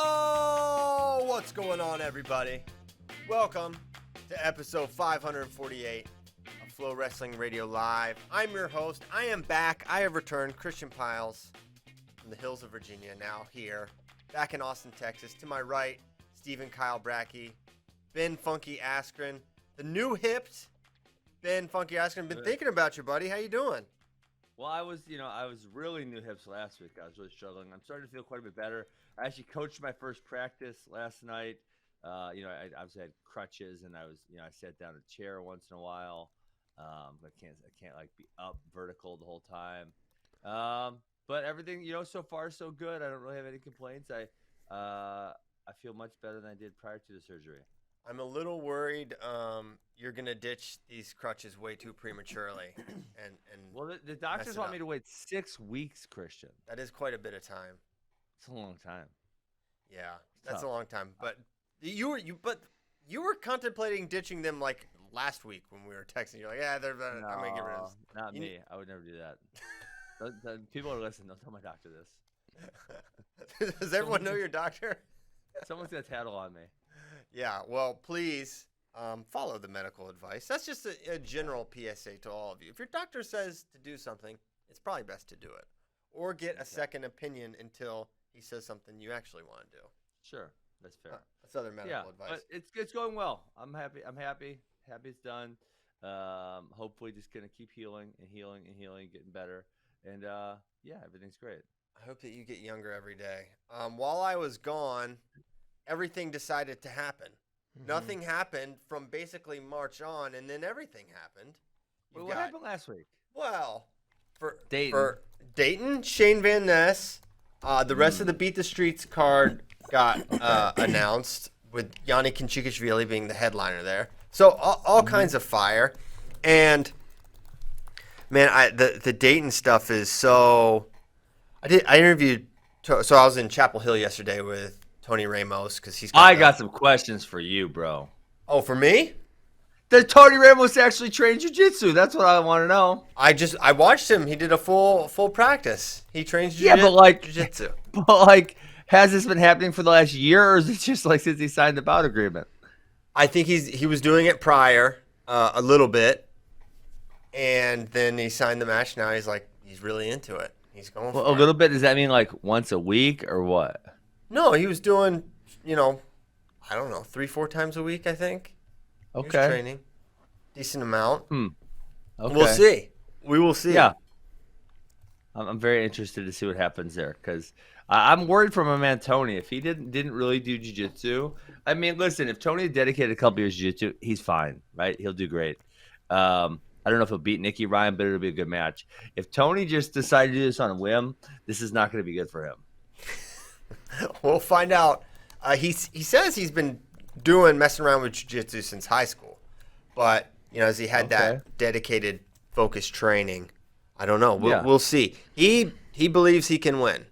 Oh, what's going on, everybody? Welcome to episode 548 of FloWrestling Radio Live. I'm your host. I am back. I have returned, Christian Piles from the hills of Virginia, now here, back in Austin, Texas. To my right, Stephen Kyle Brackey, Ben Funky Askren, the new hipped Ben Funky Askren. Been thinking about you, buddy. How you doing? Well, I was really new hips last week. I was really struggling. I'm starting to feel quite a bit better. I actually coached my first practice last night. I obviously had crutches, and I sat down in a chair once in a while. I can't like be up vertical the whole time. But everything, so far so good. I don't really have any complaints. I feel much better than I did prior to the surgery. I'm a little worried you're going to ditch these crutches way too prematurely. and Well, the doctors want me to wait 6 weeks, Christian. That is quite a bit of time. It's a long time. Yeah, that's a long time. But you were contemplating ditching them like last week when we were texting. You're like, yeah, I'm going to get rid of this. Not me. I would never do that. People are listening. Don't tell my doctor this. Does everyone know your doctor? Someone's going to tattle on me. Yeah, well, please follow the medical advice. That's just a general PSA to all of you. If your doctor says to do something, it's probably best to do it. Or get a second opinion until he says something you actually want to do. Sure, that's fair. That's other medical advice. But it's going well. I'm happy. Happy it's done. Hopefully just going to keep healing, getting better. And, everything's great. I hope that you get younger every day. While I was gone, everything decided to happen. Mm-hmm. Nothing happened from basically March on, and then everything happened. What happened last week? Well, for Dayton, Shane Van Ness, the rest of the Beat the Streets card got announced, with Yanni Kinchikashvili being the headliner there. So all kinds of fire. And, man, the Dayton stuff is so... I interviewed... So I was in Chapel Hill yesterday with Tony Ramos because he's. I got some questions for you, bro. Oh, for me? Did Tony Ramos actually train jiu-jitsu? That's what I want to know. I watched him. He did a full practice. He trains jiu-jitsu. But has this been happening for the last year, or is it just like since he signed the bout agreement? I think he was doing it prior a little bit, and then he signed the match. Now he's really into it. He's going for a little bit. Does that mean like once a week or what? No, he was doing, I don't know, 3-4 times a week, I think. Okay. He was training. Decent amount. Okay. We'll see. We will see. Yeah. I'm very interested to see what happens there because I'm worried for my man Tony. If he didn't really do jiu-jitsu, I mean, listen, if Tony dedicated a couple years to jiu-jitsu, he's fine, right? He'll do great. I don't know if he'll beat Nicky Ryan, but it'll be a good match. If Tony just decided to do this on a whim, this is not going to be good for him. We'll find out. He says he's been messing around with jiu-jitsu since high school. But, as he had that dedicated, focused training, I don't know. We'll see. He believes he can win.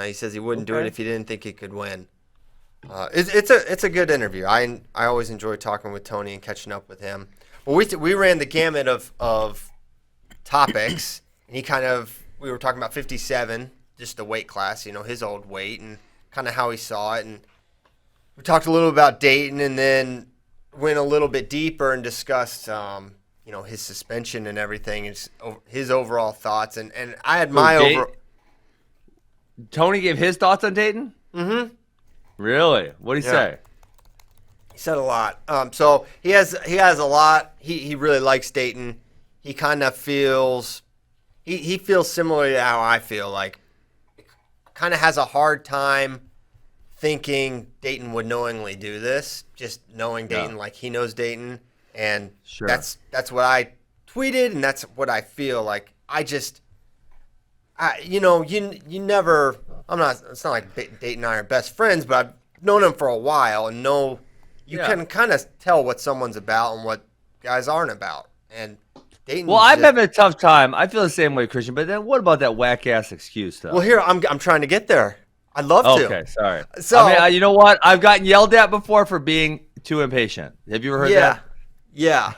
He says he wouldn't do it if he didn't think he could win. It's a good interview. I always enjoy talking with Tony and catching up with him. Well, we ran the gamut of topics, and we were talking about 57, just the weight class, his old weight, and kind of how he saw it. And we talked a little about Dayton, and then went a little bit deeper and discussed, his suspension and everything, his overall thoughts. And I had Tony gave his thoughts on Dayton? Mm-hmm. Really? What did he say? He said a lot. So he has a lot. He really likes Dayton. He kind of feels he feels similar to how I feel. Like, kind of has a hard time thinking Dayton would knowingly do this. Just knowing Dayton, like he knows Dayton, and that's what I tweeted, and that's what I feel. Like you never. It's not like Dayton and I are best friends, but I've known him for a while and know. You can kind of tell what someone's about and what guys aren't about. And Dayton. Well, I'm having a tough time. I feel the same way, Christian. But then what about that whack ass excuse stuff? Well, here I'm trying to get there. I'd love to. Okay, sorry. So you know what? I've gotten yelled at before for being too impatient. Have you ever heard that? Yeah.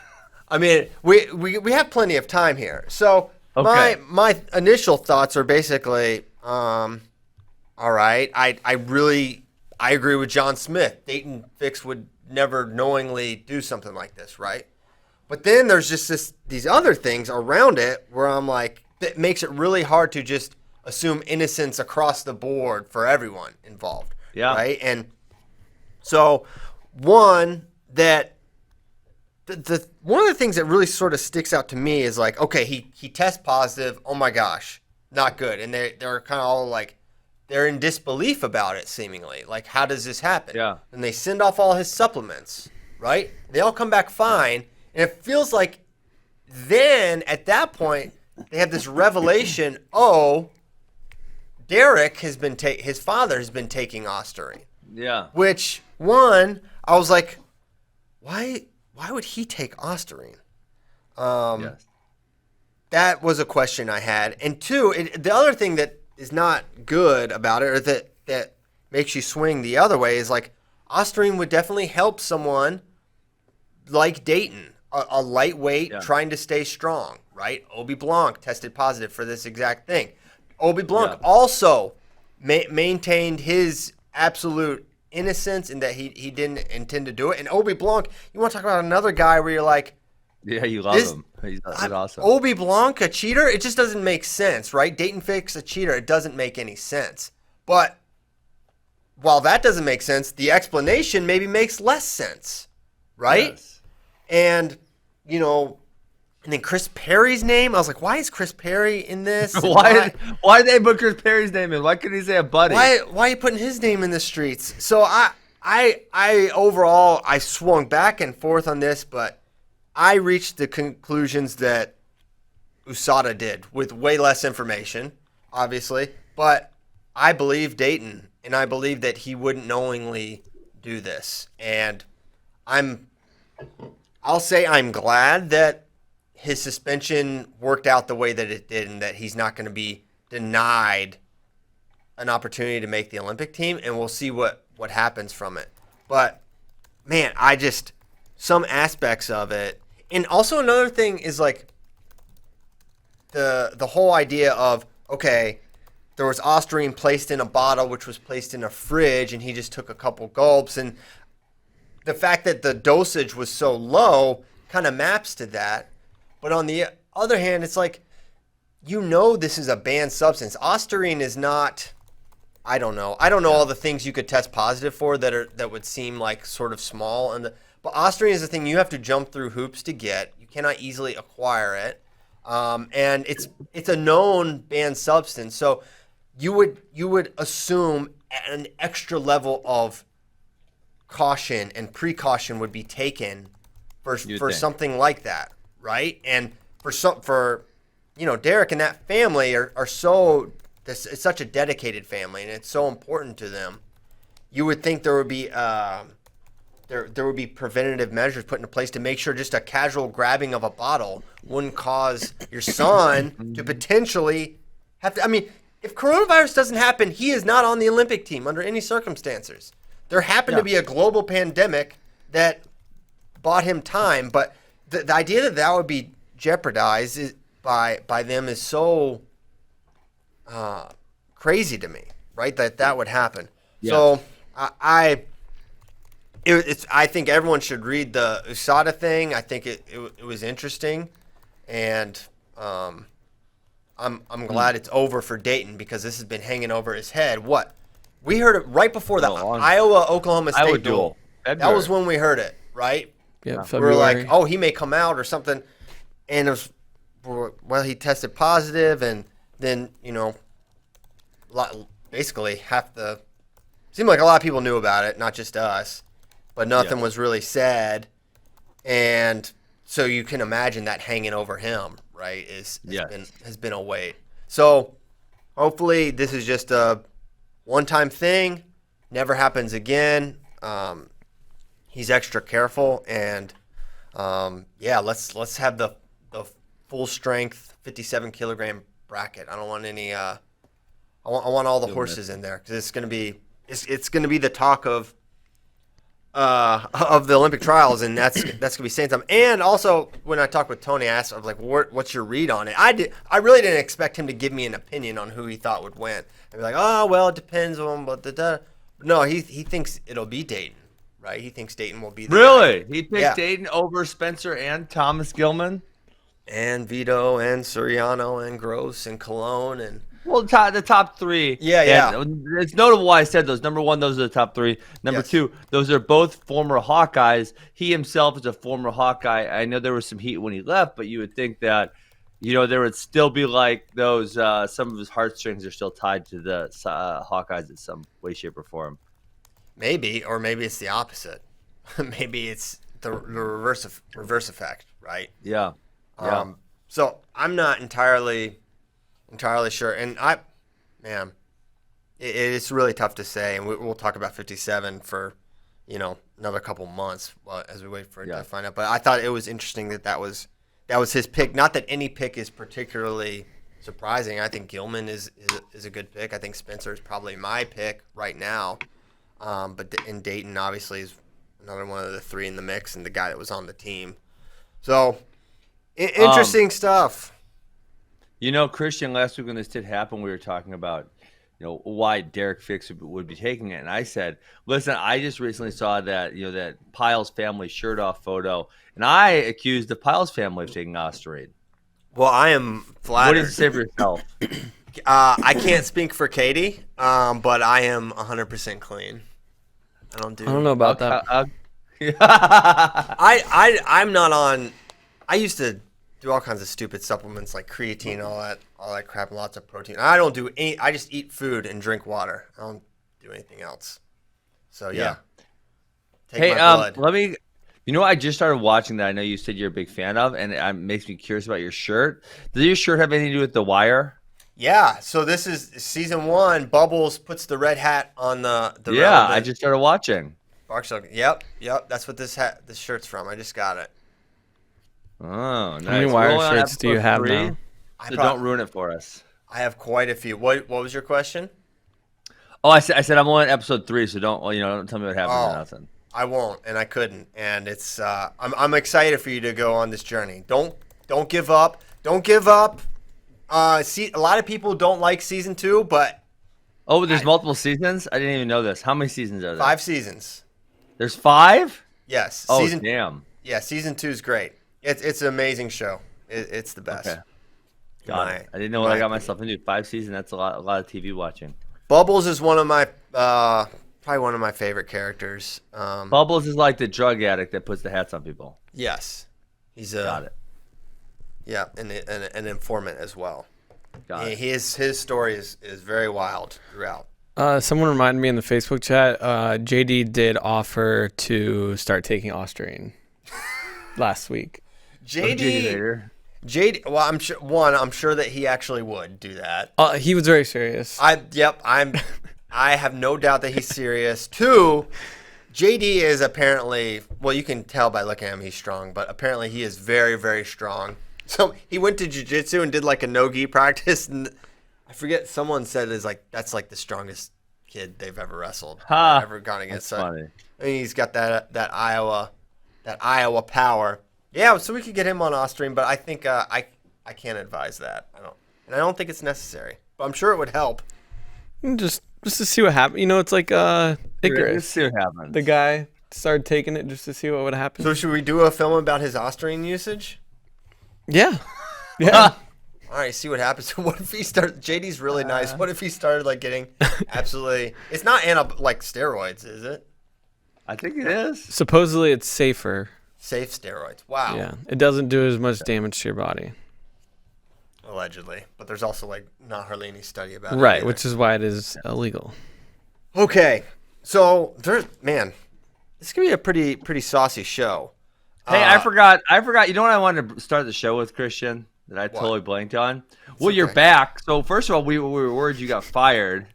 I mean, we have plenty of time here. So my initial thoughts are basically, all right. I I agree with John Smith. Dayton Fix would never knowingly do something like this, right? But then there's just these other things around it where I'm like, that makes it really hard to just assume innocence across the board for everyone involved. Yeah. Right? And so one that one of the things that really sort of sticks out to me is like, okay, he tests positive. Oh my gosh, not good. And they're kind of all like, they're in disbelief about it seemingly. Like, how does this happen? Yeah. And they send off all his supplements, right? They all come back fine. And it feels like then at that point, they have this revelation, oh, Derek has been his father has been taking Ostarine. Yeah. Which, one, I was like, why would he take Ostarine? Yes. That was a question I had. And two, the other thing that is not good about it, or that makes you swing the other way, is like Ostarine would definitely help someone like Dayton, a lightweight trying to stay strong, right? Obi Blanc tested positive for this exact thing. Obi Blanc also maintained his absolute innocence in that he didn't intend to do it. And Obi Blanc, you want to talk about another guy where you're like, yeah, you love him. He's awesome. Obi Blanc, a cheater? It just doesn't make sense, right? Dayton Fix, a cheater. It doesn't make any sense. But while that doesn't make sense, the explanation maybe makes less sense, right? Yes. And, and then Chris Perry's name, I was like, why is Chris Perry in this? Why did they put Chris Perry's name in? Why couldn't he say a buddy? Why are you putting his name in the streets? So I overall, I swung back and forth on this, but I reached the conclusions that USADA did with way less information, obviously. But I believe Dayton, and I believe that he wouldn't knowingly do this. And I'll say I'm glad that his suspension worked out the way that it did, and that he's not going to be denied an opportunity to make the Olympic team, and we'll see what happens from it. But, man, some aspects of it. And also another thing is like the whole idea of, okay, there was Ostarine placed in a bottle, which was placed in a fridge, and he just took a couple gulps. And the fact that the dosage was so low kind of maps to that. But on the other hand, it's like, this is a banned substance. Ostarine is not, I don't know all the things you could test positive for that would seem like sort of small. But Ostarine is a thing you have to jump through hoops to get. You cannot easily acquire it. And it's a known banned substance. So you would assume an extra level of caution and precaution would be taken for something like that, right? And for Derek and that family are so, it's such a dedicated family, and it's so important to them. You would think there would be there would be preventative measures put into place to make sure just a casual grabbing of a bottle wouldn't cause your son to potentially have to. I mean, if coronavirus doesn't happen, he is not on the Olympic team under any circumstances. There happened to be a global pandemic that bought him time, but the idea that would be jeopardized by them is so crazy to me, right? That would happen. Yeah. So I think everyone should read the USADA thing. I think it was interesting, and I'm glad it's over for Dayton, because this has been hanging over his head. What? We heard it right before the Iowa-Oklahoma State duel. That was when we heard it, right? Yeah, we were like, oh, he may come out or something. And it was, he tested positive, and then, basically seemed like a lot of people knew about it, not just us, but nothing was really said. And so you can imagine that hanging over him, right, has been a weight. So hopefully this is just a one-time thing, never happens again. He's extra careful, and let's have the full strength 57 kilogram bracket. I don't want any. I want all the horses in there, because it's gonna be the talk of the Olympic trials, and that's gonna be saying something. And also, when I talked with Tony, I asked, I was like, "What's your read on it?" I really didn't expect him to give me an opinion on who he thought would win. I'd be like, "Oh, well, it depends on but No, he thinks it'll be Dayton, right? He thinks Dayton will be the Really? guy. He picked Dayton over Spencer and Thomas Gilman? And Vito and Suriano and Gross and Cologne and Well, the top three. Yeah. It's notable why I said those. Number one, those are the top three. Number two, those are both former Hawkeyes. He himself is a former Hawkeye. I know there was some heat when he left, but you would think that, there would still be like those, some of his heartstrings are still tied to the Hawkeyes in some way, shape, or form. Maybe, or maybe it's the opposite. Maybe it's the reverse effect, right? Yeah. So I'm not entirely sure, and it's really tough to say, and we'll talk about 57 for another couple months as we wait for it to find out. But I thought it was interesting that was his pick. Not that any pick is particularly surprising. I think Gilman is a good pick. I think Spencer is probably my pick right now, but Dayton obviously is another one of the three in the mix, and the guy that was on the team. So. Interesting stuff. Christian, last week when this did happen, we were talking about, why Derek Fix would be taking it. And I said, listen, I just recently saw that, that Pyle's family shirt off photo. And I accused the Pyle's family of taking Osterade. Well, I am flattered. What did you say for yourself? I can't speak for Katie, but I am 100% clean. I don't know about that. I'm not on. I used to do all kinds of stupid supplements like creatine, all that crap, and lots of protein. I don't do any. I just eat food and drink water. I don't do anything else. So yeah. Take my blood. Let me. I just started watching that. I know you said you're a big fan of, and it makes me curious about your shirt. Does your shirt have anything to do with The Wire? Yeah. So this is season 1. Bubbles puts the red hat on the Yeah, I just started watching. Yep. That's what this shirt's from. I just got it. Oh, nice. How many Wire shirts do you have now? So don't ruin it for us. I have quite a few. What was your question? Oh, I said I'm on episode 3, so don't tell me what happened or nothing. I won't, and I couldn't, and it's I'm excited for you to go on this journey. Don't give up. Don't give up. A lot of people don't like season 2, but there's multiple seasons. I didn't even know this. How many seasons are there? 5 seasons. There's 5? Yes. Damn. Yeah, season 2 is great. It's an amazing show. It's the best. Okay. Got it. I didn't know what I got myself into. 5 seasons. That's a lot of TV watching. Bubbles is one of my probably one of my favorite characters. Bubbles is like the drug addict that puts the hats on people. Yes, he's got it. Yeah, and an informant as well. Got it. His story is very wild throughout. Someone reminded me in the Facebook chat. JD did offer to start taking Osterine last week. JD. Well, I'm sure that he actually would do that. He was very serious. I have no doubt that he's serious. 2, JD is apparently, well, you can tell by looking at him he's strong, but apparently he is very, very strong. So he went to jiu-jitsu and did like a no-gi practice, and I forget, someone said that's like the strongest kid they've ever wrestled, ever gone against. That's funny. I mean, he's got that Iowa power. Yeah, so we could get him on Osterine, but I think I can't advise that. I don't think it's necessary, but I'm sure it would help. Just to see what happens. It's like Icarus. Just see what happens. The guy started taking it just to see what would happen. So should we do a film about his Osterine usage? Yeah. Yeah. All right, see what happens. What if he started? JD's really nice. What if he started like getting absolutely? It's not like steroids, is it? I think it is. Supposedly, it's safer. Safe steroids. Wow. Yeah, it doesn't do as much damage to your body. Allegedly, but there's also like not hardly any study about it. Right, which is why it is illegal. Okay, so this could be a pretty saucy show. Hey, I forgot. You know what I wanted to start the show with, Christian? That I totally blanked on. Well, okay. You're back. So first of all, we were worried you got fired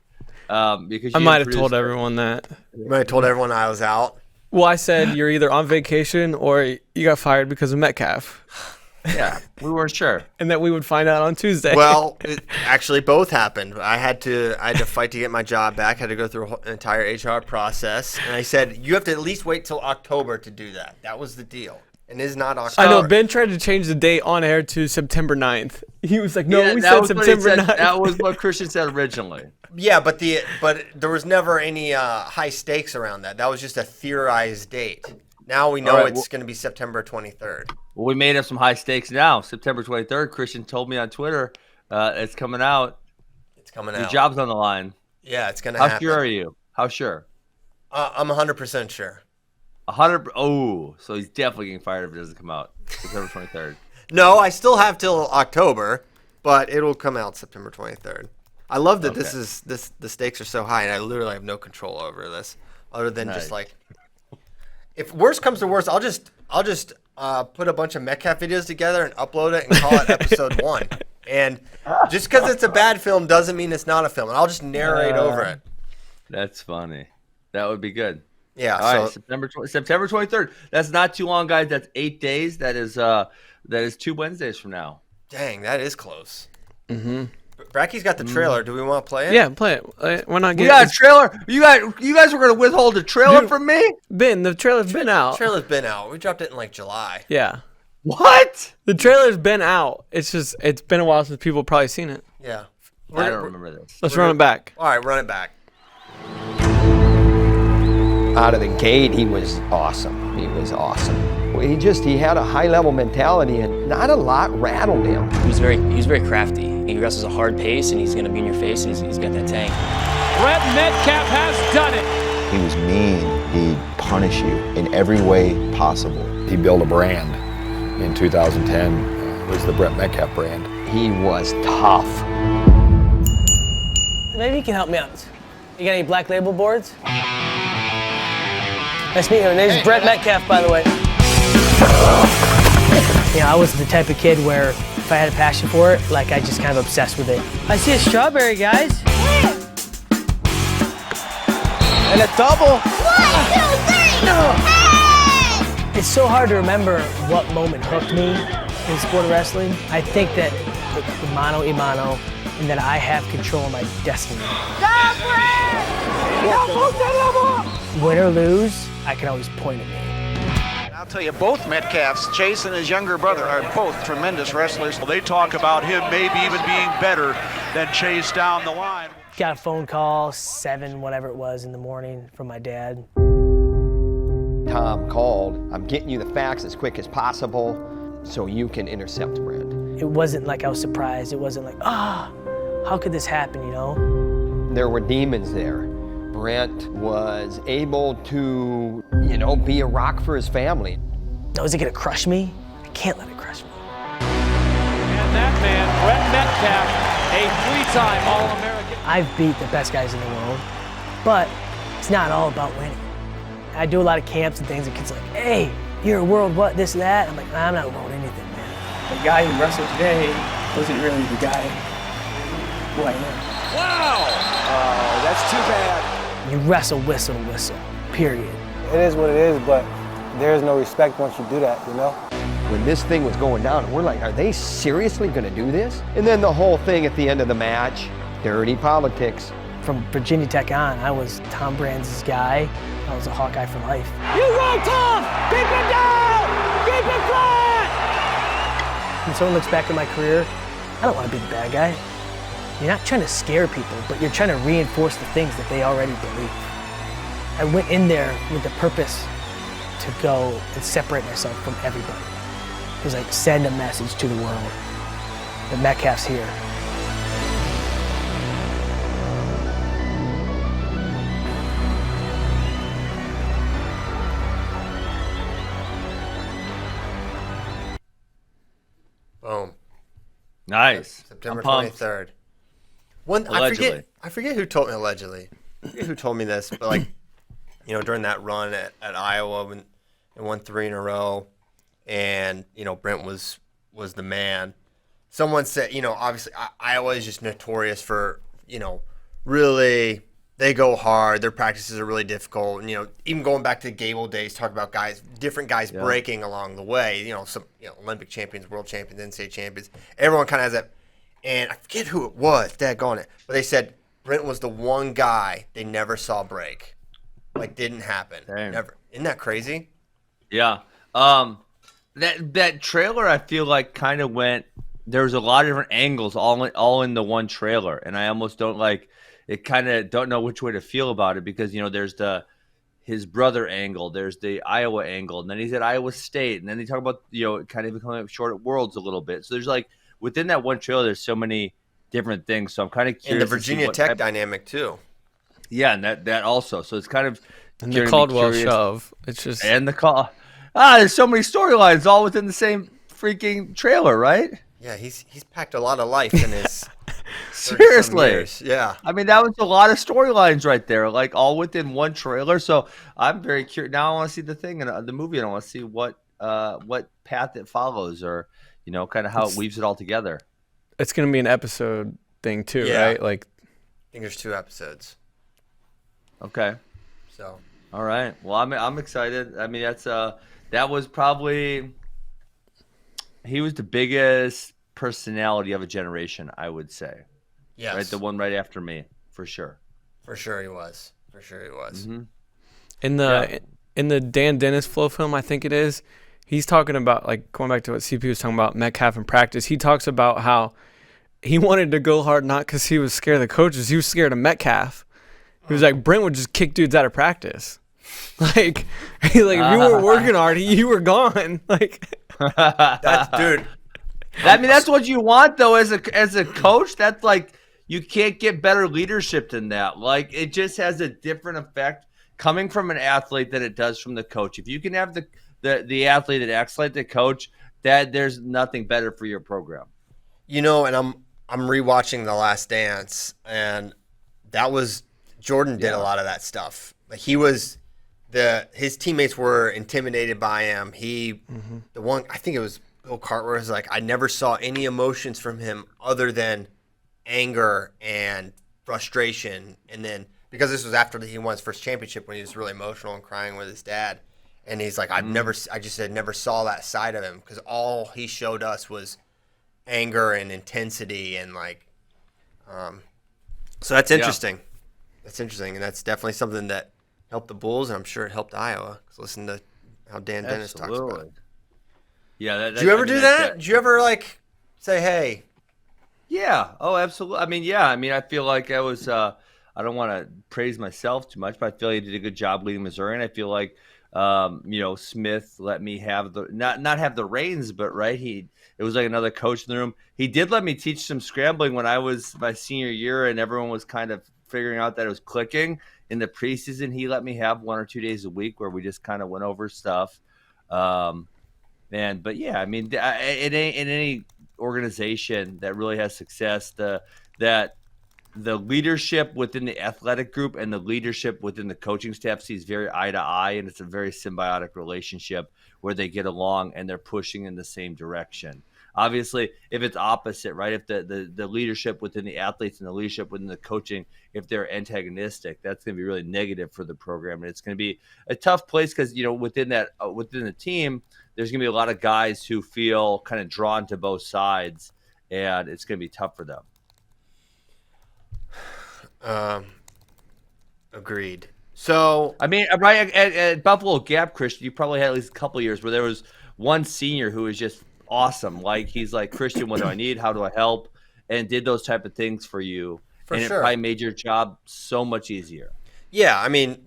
because I might have told everyone that. You might have told everyone I was out. Well, I said you're either on vacation or you got fired because of Metcalf. Yeah, we weren't sure, and that we would find out on Tuesday. Well, actually, both happened. I had to fight to get my job back. I had to go through an entire HR process, and I said you have to at least wait till October to do that. That was the deal. and is not October. I know Ben tried to change the date on air to September 9th. He was like, "No, we said September 9th." That was what Christian said originally. Yeah, but there was never any high stakes around that. That was just a theorized date. Now we know it's going to be September 23rd. Well, we made up some high stakes now. September 23rd. Christian told me on Twitter, it's coming out. It's coming out. Your job's on the line. Yeah, it's going to happen. How sure are you? How sure? I'm 100% sure. 100. Oh, so he's definitely getting fired if it doesn't come out September 23rd. No, I still have till October, but it'll come out September 23rd. I love that the stakes are so high, and I literally have no control over this, other than just like, if worst comes to worst, I'll just put a bunch of Metcalf videos together and upload it and call it episode 1. And just because it's a bad film doesn't mean it's not a film, and I'll just narrate over it. That's funny. That would be good. Yeah. All right, September 23rd. That's not too long, guys. That's 8 days. That is 2 Wednesdays from now. Dang, that is close. Mm-hmm. Bracky's got the trailer. Do we want to play it? Yeah, play it. We're not getting. We got a trailer. You guys were gonna withhold a trailer from me? Ben, the trailer's been out. The trailer's been out. We dropped it in like July. Yeah. What? The trailer's been out. It's been a while since people have probably seen it. Yeah. I don't remember this. Let's run it back. All right, run it back. Out of the gate, he was awesome. He was awesome. He had a high-level mentality, and not a lot rattled him. He's very crafty. He wrestles a hard pace, and he's going to be in your face, and he's got that tank. Brett Metcalf has done it. He was mean. He'd punish you in every way possible. He built a brand in 2010. It was the Brett Metcalf brand. He was tough. Maybe you can help me out. You got any black label boards? Nice to meet you. My name's Brett Metcalf, by the way. You know, I wasn't the type of kid where if I had a passion for it, like I just kind of obsessed with it. I see a strawberry, guys. And a double. 1, 2, 3. No. Hey! It's so hard to remember what moment hooked me in sport of wrestling. I think that the mano a mano, and that I have control of my destiny. Win or lose, I can always point at me. I'll tell you, both Metcalfs, Chase and his younger brother, are both tremendous wrestlers. Well, they talk about him maybe even being better than Chase down the line. Got a phone call, 7, whatever it was, in the morning from my dad. Tom called. I'm getting you the facts as quick as possible so you can intercept Brent. It wasn't like I was surprised. It wasn't like, how could this happen, you know? There were demons there. Brent was able to, be a rock for his family. Now, is it gonna crush me? I can't let it crush me. And that man, Brett Metcalf, a 3-time All-American. I've beat the best guys in the world, but it's not all about winning. I do a lot of camps and things, and kids are like, hey, you're a world what, this and that. I'm like, I'm not world anything, man. The guy who wrestled today wasn't really the guy who I am. Wow! Oh, that's too bad. You wrestle, whistle, whistle, period. It is what it is, but there is no respect once you do that, you know? When this thing was going down, we're like, are they seriously gonna do this? And then the whole thing at the end of the match, dirty politics. From Virginia Tech on, I was Tom Brands' guy. I was a Hawkeye for life. You roll tough! Keep it down! Keep it flat! When someone looks back at my career, I don't want to be the bad guy. You're not trying to scare people, but you're trying to reinforce the things that they already believe. I went in there with the purpose to go and separate myself from everybody. It was like send a message to the world that Metcalf's here. Boom. Nice. September 23rd. Allegedly. I forget who told me allegedly. I forget who told me this, but like, during that run at Iowa when they won 3 in a row, and Brent was the man. Someone said, obviously Iowa is just notorious for, really they go hard. Their practices are really difficult. And, even going back to the Gable days, talk about different guys breaking along the way. Some Olympic champions, world champions, NCAA champions. Everyone kind of has that. And I forget who it was. Daggone it. But they said Brent was the one guy they never saw break. Like, didn't happen. Damn. Never. Isn't that crazy? Yeah. That trailer, I feel like, kind of went. There was a lot of different angles, all in the one trailer, and I almost don't like it. Kind of don't know which way to feel about it because there's his brother angle, there's the Iowa angle, and then he's at Iowa State, and then they talk about kind of becoming short at Worlds a little bit. So there's like within that one trailer, there's so many different things. So I'm kind of curious. And the Virginia Tech dynamic too. Yeah, and that also. So it's kind of and the Caldwell shove. It's just and the call. There's so many storylines all within the same freaking trailer, right? Yeah, he's packed a lot of life in his seriously. Yeah. I mean, that was a lot of storylines right there, like all within one trailer. So I'm very curious. Now I want to see the thing in the movie, and I want to see what path it follows, or kind of how it weaves it all together. It's gonna be an episode thing too, right? Like, I think there's 2 episodes. Okay. So. All right. Well, I'm excited. I mean, that was probably. He was the biggest personality of a generation, I would say. Yes. Right, the one right after me, for sure. For sure he was. Mm-hmm. In the Dan Dennis Flow film, I think it is, he's talking about, like, going back to what CP was talking about, Metcalf in practice. He talks about how he wanted to go hard not because he was scared of the coaches. He was scared of Metcalf. He was like, Brent would just kick dudes out of practice. Like, if you weren't working hard, you were gone. Like, dude. I mean, that's what you want, though, as a coach. That's like, you can't get better leadership than that. Like, it just has a different effect coming from an athlete than it does from the coach. If you can have the athlete that acts like the coach, that there's nothing better for your program. And I'm rewatching The Last Dance, and that was Jordan did a lot of that stuff. Like, he was. His teammates were intimidated by him. The one, I think it was Bill Cartwright, was like, I never saw any emotions from him other than anger and frustration. And then because this was after he won his first championship, when he was really emotional and crying with his dad, and he's like, I never saw that side of him because all he showed us was anger and intensity and like, so that's interesting. That's interesting, and that's definitely something that helped the Bulls, and I'm sure it helped Iowa. Cause listen to how Dan Dennis talks about it. Yeah. Did you ever do that? Did you ever like say, "Hey"? Yeah. Oh, absolutely. I mean, yeah. I mean, I feel like I was. I don't want to praise myself too much, but I feel like he did a good job leading Missouri, and I feel like, Smith let me have not have the reins, but right, it was like another coach in the room. He did let me teach some scrambling when I was my senior year, and everyone was kind of figuring out that it was clicking. In the preseason, he let me have 1 or 2 days a week where we just kind of went over stuff. But yeah, I mean, in any organization that really has success, the leadership within the athletic group and the leadership within the coaching staff sees very eye to eye, and it's a very symbiotic relationship where they get along and they're pushing in the same direction. Obviously, if it's opposite, right? If the leadership within the athletes and the leadership within the coaching, if they're antagonistic, that's going to be really negative for the program, and it's going to be a tough place because within the team, there's going to be a lot of guys who feel kind of drawn to both sides, and it's going to be tough for them. Agreed. So I mean, right at Buffalo Gap, Christian, you probably had at least a couple of years where there was one senior who was just awesome. Like, he's like, Christian, what do I need? How do I help? And did those type of things for you. And it probably made your job so much easier. Yeah, I mean,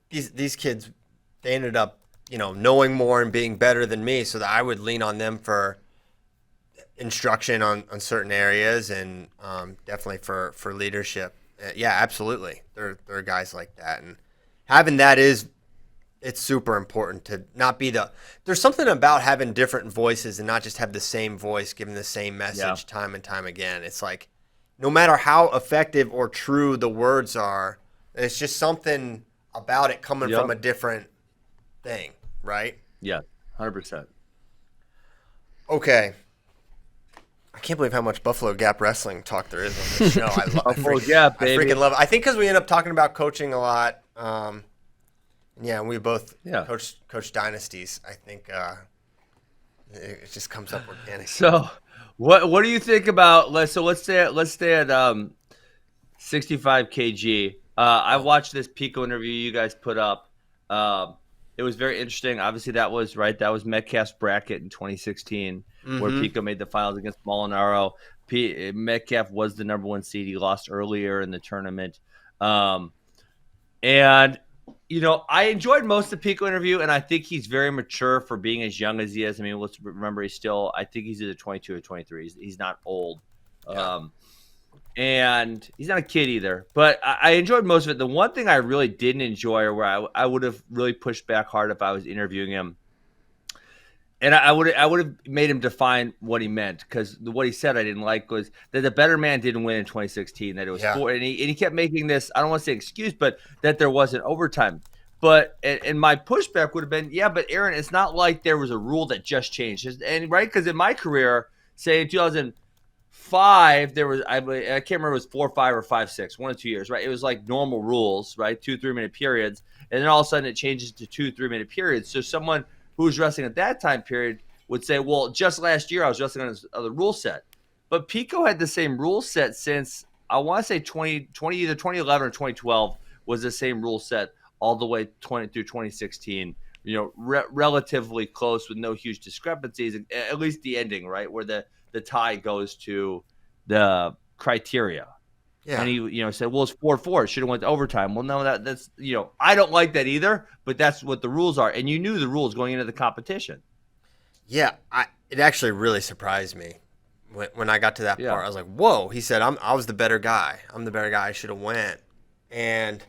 these kids, they ended up, knowing more and being better than me, so that I would lean on them for instruction on certain areas and definitely for leadership. Yeah, absolutely. There are guys like that, and having that it's super important to not be there's something about having different voices and not just have the same voice giving the same message time and time again. It's like, no matter how effective or true the words are, it's just something about it coming from a different thing, right? Yeah, 100%. Okay. I can't believe how much Buffalo Gap wrestling talk there is on this show. I freaking love it. I think because we end up talking about coaching a lot. Yeah, we both coach dynasties. I think it just comes up organically. So, what do you think about? Let's stay at 65 kg. I watched this Pico interview you guys put up. It it was very interesting. Obviously, that was Metcalf's bracket in 2016, where Pico made the finals against Molinaro. Metcalf was the number 1 seed. He lost earlier in the tournament. And, I enjoyed most of the Pico interview, and I think he's very mature for being as young as he is. I mean, let's remember I think he's either 22 or 23. He's not old. Yeah. And he's not a kid either. But I enjoyed most of it. The one thing I really didn't enjoy, or where I would have really pushed back hard if I was interviewing him, and I would have made him define what he meant, because what he said I didn't like was that the better man didn't win in 2016. That it was and he kept making this, I don't want to say excuse, but that there wasn't overtime. But and my pushback would have been, but Aaron, it's not like there was a rule that just changed, and right, because in my career, say in 2005, there was I can't remember if it was 4-5 or 5-6, 1 or 2 years, right? It was like normal rules, right? 2 3-minute periods, and then all of a sudden it changes to 2 3-minute periods. So someone who was wrestling at that time period would say, well, just last year I was wrestling on this other rule set. But Pico had the same rule set since, I want to say either 2011 or 2012 was the same rule set all the way through 2016, relatively close with no huge discrepancies, at least the ending, right, where the tie goes to the criteria. Yeah. And he, said, well, it's 4-4. It should have went to overtime. Well, no, that's, I don't like that either, but that's what the rules are. And you knew the rules going into the competition. Yeah, it actually really surprised me when I got to that part. I was like, whoa. He said, I was the better guy. I'm the better guy. I should have went. And,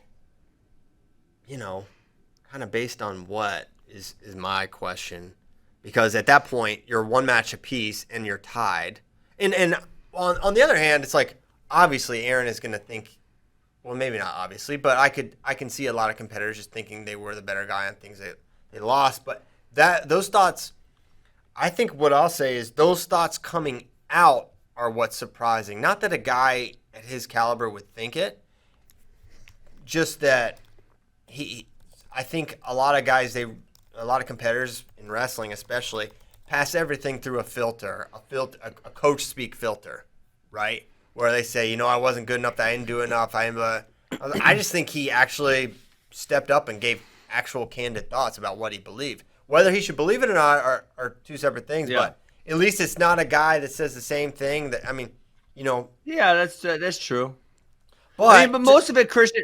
kind of based on what is my question. Because at that point, you're 1 match apiece and you're tied. And on the other hand, it's like, obviously, Aaron is going to think, well, maybe not obviously, but I can see a lot of competitors just thinking they were the better guy on things they lost. But those thoughts, I think what I'll say is those thoughts coming out are what's surprising. Not that a guy at his caliber would think it, just that I think a lot of guys, a lot of competitors in wrestling especially, pass everything through a filter, a coach speak filter, right? Where they say, I wasn't good enough, that I didn't do enough. I just think he actually stepped up and gave actual candid thoughts about what he believed. Whether he should believe it or not are 2 separate things, but at least it's not a guy that says the same thing. Yeah, that's true. But most of it, Christian,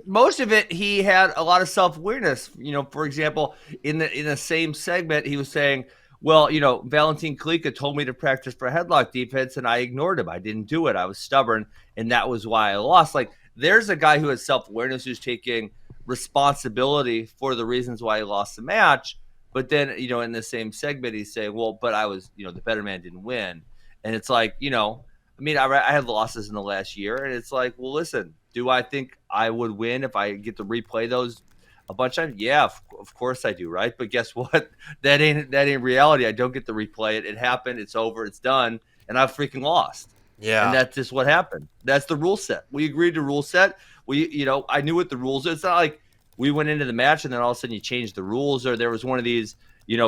he had a lot of self-awareness. For example, in the same segment, he was saying, well, Valentin Kalika told me to practice for headlock defense, and I ignored him. I didn't do it. I was stubborn, and that was why I lost. Like, there's a guy who has self-awareness who's taking responsibility for the reasons why he lost the match. But then, in the same segment, he's saying, well, but I was, the better man didn't win. And it's like, I had losses in the last year, and it's like, well, listen, do I think I would win if I get to replay those a bunch of times? Yeah, of course I do, right? But guess what? That ain't reality. I don't get to replay it. It happened. It's over. It's done. And I freaking lost. Yeah. And that's just what happened. That's the rule set. We agreed to rule set. I knew what the rules are. It's not like we went into the match and then all of a sudden you changed the rules, or there was one of these,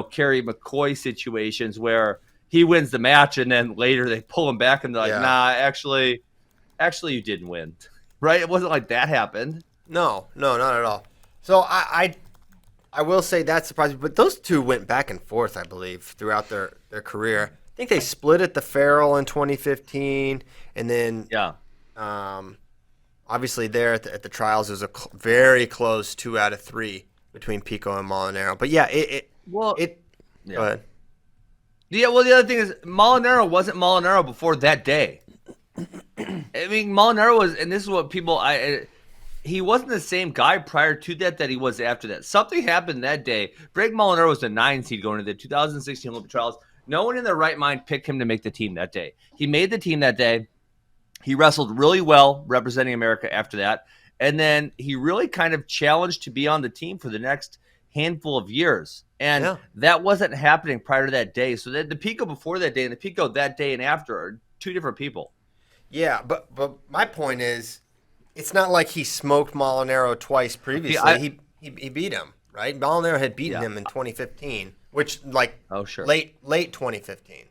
Kerry McCoy situations where he wins the match and then later they pull him back and they're like, nah, actually you didn't win. Right? It wasn't like that happened. No, not at all. So I will say that's surprising, but those two went back and forth, I believe, throughout their career. I think they split at the Farrell in 2015, and then obviously there at the trials there's a very close 2 out of 3 between Pico and Molinaro. But go ahead. Yeah, well, the other thing is Molinaro wasn't Molinaro before that day. I mean, Molinaro was, and this is what people he wasn't the same guy prior to that he was after that. Something happened that day. Greg Molinaro was a 9 seed going into the 2016 Olympic trials. No one in their right mind picked him to make the team that day. He made the team that day. He wrestled really well representing America after that. And then he really kind of challenged to be on the team for the next handful of years. And that wasn't happening prior to that day. So the Pico before that day and the Pico that day and after are 2 different people. Yeah, but my point is, it's not like he smoked Molinaro twice previously. He beat him, right? Molinaro had beaten him in 2015, which late 2015.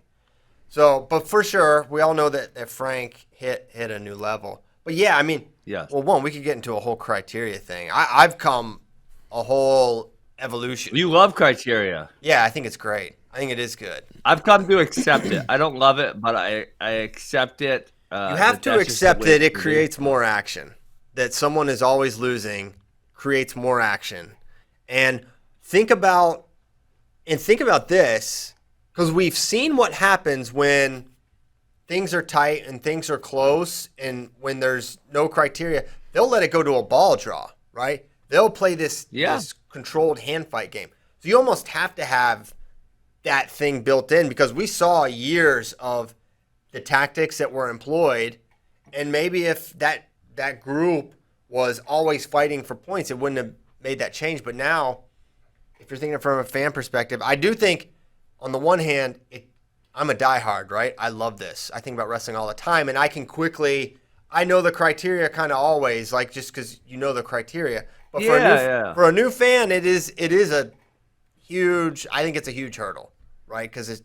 So, but for sure, we all know that Frank hit a new level. But yeah, I mean, well, we could get into a whole criteria thing. I've come a whole evolution. You love criteria. Yeah, I think it's great. I think it is good. I've come to accept it. I don't love it, but I accept it. You have to accept that it creates more action. That someone is always losing creates more action. And think about this, because we've seen what happens when things are tight and things are close, and when there's no criteria, they'll let it go to a ball draw, right? They'll play this controlled hand fight game. So you almost have to have that thing built in, because we saw years of the tactics that were employed, and maybe if that group was always fighting for points, it wouldn't have made that change. But now, if you're thinking from a fan perspective, I do think, on the one hand, I'm a diehard, right? I love this. I think about wrestling all the time, and I know the criteria kind of always, like, just because you know the criteria. But for a new fan, it is a huge. I think it's a huge hurdle, right? Because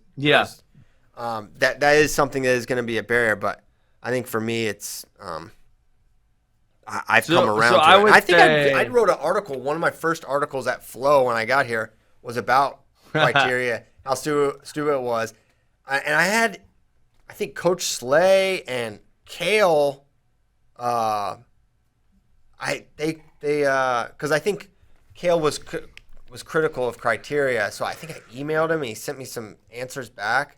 that is something that is going to be a barrier. But I think for me, it's I've come around to it. I think I wrote an article. One of my first articles at Flow when I got here was about criteria, how stupid it was. And I had, I think, Coach Slay and Kale. Because I think Kale was critical of criteria, so I think I emailed him and he sent me some answers back.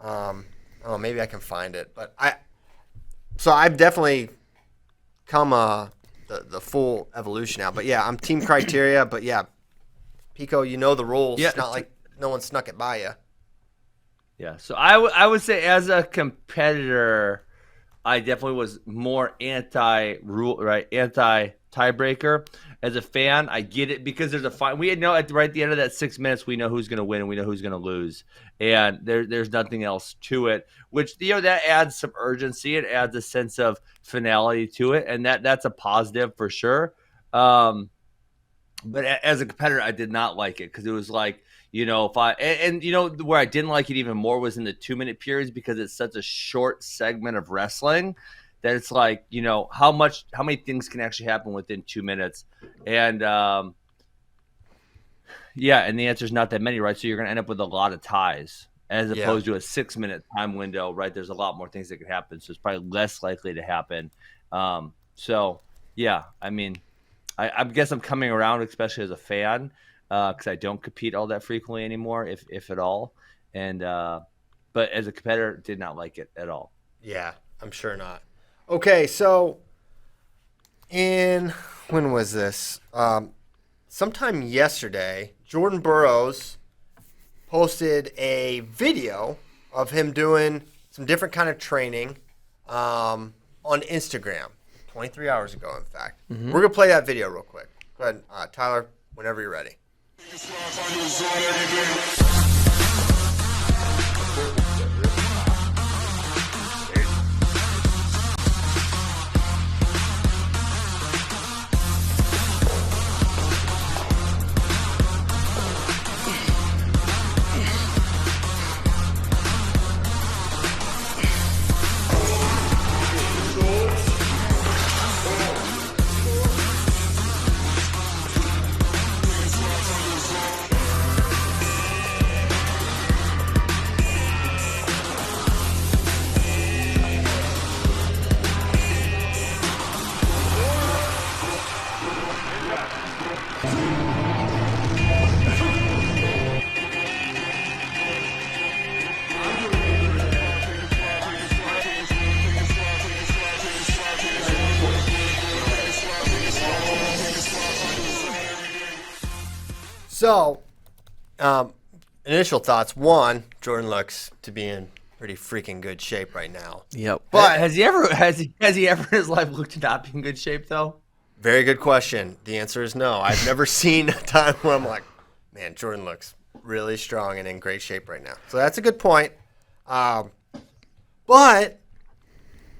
Maybe I can find it, but I've definitely come the full evolution now. But yeah, I'm team criteria. But yeah, Pico, you know the rules. Yeah, it's not like no one snuck it by you. Yeah, so I would say as a competitor, I definitely was more anti-rule, right? Anti-tiebreaker. As a fan, I get it, because there's a fight. We know right at the end of that 6 minutes, we know who's going to win and we know who's going to lose, and there's nothing else to it. Which that adds some urgency. It adds a sense of finality to it, and that's a positive for sure. But as a competitor, I did not like it, because it was like, if where I didn't like it even more was in the 2-minute periods, because it's such a short segment of wrestling that it's like, how many things can actually happen within 2 minutes. And and the answer is not that many, right? So you're going to end up with a lot of ties as opposed to a 6-minute time window, right? There's a lot more things that could happen. So it's probably less likely to happen. I guess I'm coming around, especially as a fan, because I don't compete all that frequently anymore, if at all. And but as a competitor, did not like it at all. Yeah, I'm sure not. Okay, so when was this? Sometime yesterday, Jordan Burroughs posted a video of him doing some different kind of training on Instagram 23 hours ago, in fact. Mm-hmm. We're going to play that video real quick. Go ahead, Tyler, whenever you're ready. So, initial thoughts. One, Jordan looks to be in pretty freaking good shape right now. Yep. But has he ever in his life looked to not be in good shape, though? Very good question. The answer is no. I've never seen a time where I'm like, man, Jordan looks really strong and in great shape right now. So that's a good point. I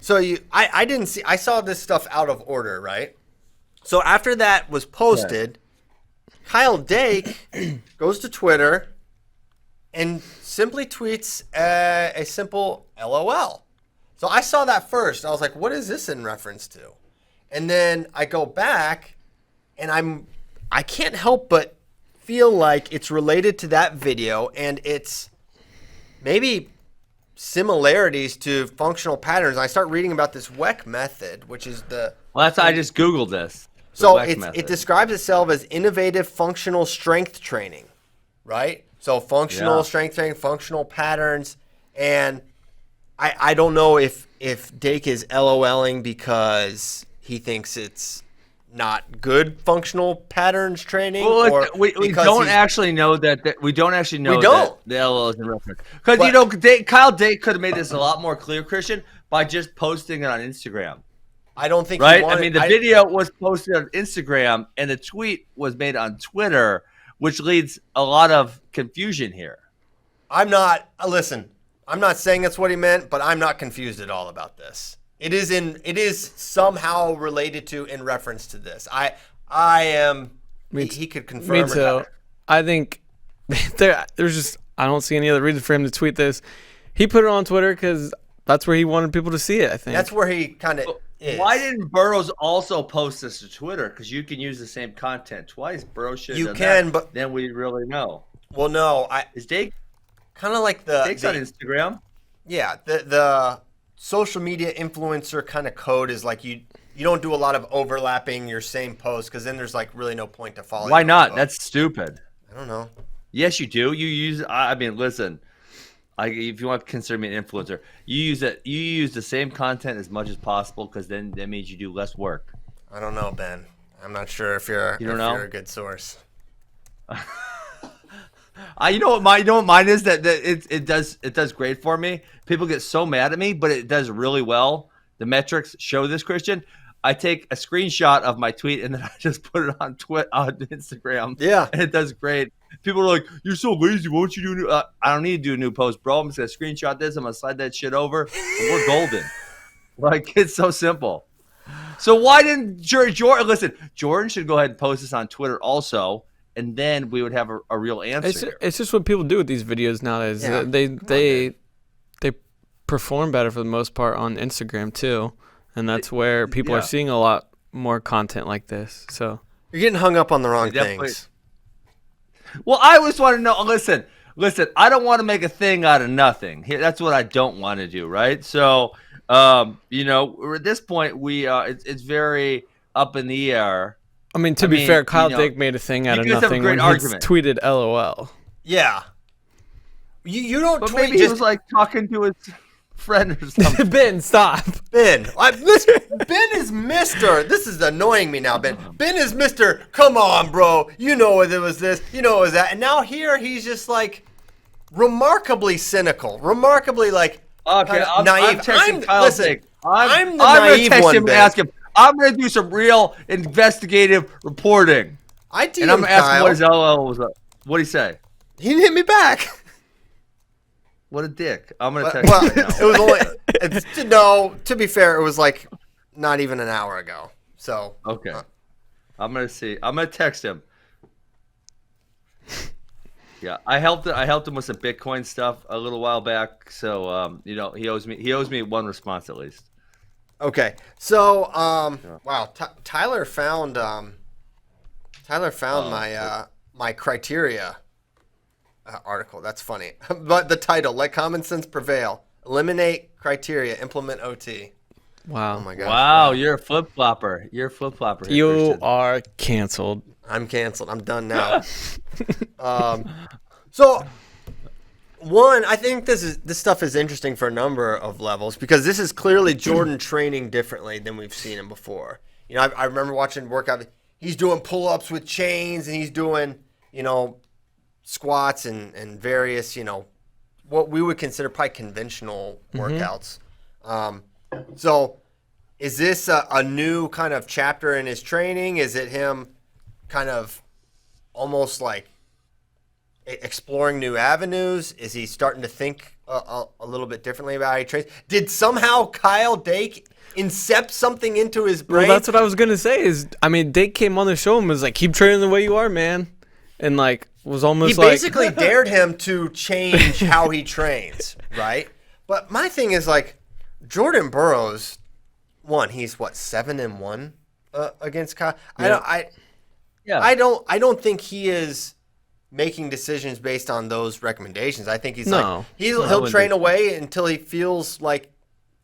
saw this stuff out of order, right? So after that was posted, Kyle Dake goes to Twitter and simply tweets a simple LOL. So I saw that first. I was like, what is this in reference to? And then I go back and I can't help but feel like it's related to that video, and it's maybe similarities to functional patterns. I start reading about this WEC method, which is the... Well, that's I just Googled this. So it describes itself as innovative functional strength training, right? So functional strength training, functional patterns, and I don't know if Dake is LOLing because he thinks it's not good functional patterns training. Well, or we don't actually know that we don't actually know that the LOL is in reference. Because Kyle Dake could have made this a lot more clear, Christian, by just posting it on Instagram. I don't think right. I mean, the video was posted on Instagram, and the tweet was made on Twitter, which leads a lot of confusion here. I'm not saying that's what he meant, but I'm not confused at all about this. It is somehow related to, in reference to this. I am. He could confirm. Me too. I think there's just, I don't see any other reason for him to tweet this. He put it on Twitter because that's where he wanted people to see it. I think that's where he kind of is. Why didn't Burroughs also post this to Twitter? Because you can use the same content twice. Burroughs should. You can, but then we really know. Well, no, is Dake kind of like Dake's on Instagram? Yeah, the social media influencer kind of code is like you don't do a lot of overlapping your same post, because then there's like really no point to follow. Why not? That's stupid. I don't know. Yes, you do. You use. I mean, listen. If you want to consider me an influencer, you use it. You use the same content as much as possible, because then that means you do less work. I don't know, Ben. I'm not sure if you're a good source. You know what mine is, that it does great for me. People get so mad at me, but it does really well. The metrics show this, Christian. I take a screenshot of my tweet and then I just put it on Instagram. Yeah, and it does great. People are like, "You're so lazy. Why don't you do a new?" I don't need to do a new post, bro. I'm just gonna screenshot this. I'm gonna slide that shit over, and we're golden. Like, it's so simple. So why didn't Jordan? Listen, Jordan should go ahead and post this on Twitter also. And then we would have a real answer. It's just what people do with these videos nowadays. Yeah. They perform better for the most part on Instagram too, and that's where people are seeing a lot more content like this. So you're getting hung up on the wrong things. Well, I always want to know. Listen. I don't want to make a thing out of nothing. That's what I don't want to do. Right. So, at this point, it's very up in the air. I mean, to be fair, Kyle Dake made a thing out of nothing when he tweeted LOL. Yeah. You don't but tweet. Maybe he was like talking to his friend or something. Ben, stop. Ben. Ben is Mr. This is annoying me now, Ben. Ben is Mr. Come on, bro. You know it was this. You know it was that. And now here he's just like remarkably cynical. Remarkably like naive. I'm texting Kyle Dake. I'm the naive one, Ben. Ask him. I'm going to do some real investigative reporting. I DM and I'm going to ask him Kyle. what his LOL was. What'd he say? He didn't hit me back. What a dick. I'm going to text him right now. It was only... to be fair, it was like not even an hour ago. So... Okay. I'm going to see. I'm going to text him. Yeah, I helped him with some Bitcoin stuff a little while back. So, he owes me one response at least. Okay, so wow, Tyler found my criteria article. That's funny, but the title: "Let Common Sense Prevail: Eliminate Criteria, Implement OT." Wow! Oh my gosh! Wow, you're a flip flopper. You're a flip flopper. You are canceled. I'm canceled. I'm done now. So. One, I think this stuff is interesting for a number of levels, because this is clearly Jordan training differently than we've seen him before. I remember watching workout. He's doing pull-ups with chains, and he's doing, squats and various, what we would consider probably conventional workouts. So is this a new kind of chapter in his training? Is it him kind of almost like exploring new avenues? Is he starting to think a little bit differently about how he trains? Did somehow Kyle Dake incept something into his brain? Well, that's what I was gonna say. Dake came on the show and was like, "Keep training the way you are, man," and was almost he basically dared him to change how he trains, right? But my thing is Jordan Burroughs. He's 7-1 against Kyle. Yeah. I don't think he is making decisions based on those recommendations. I think No. he'll train away until he feels like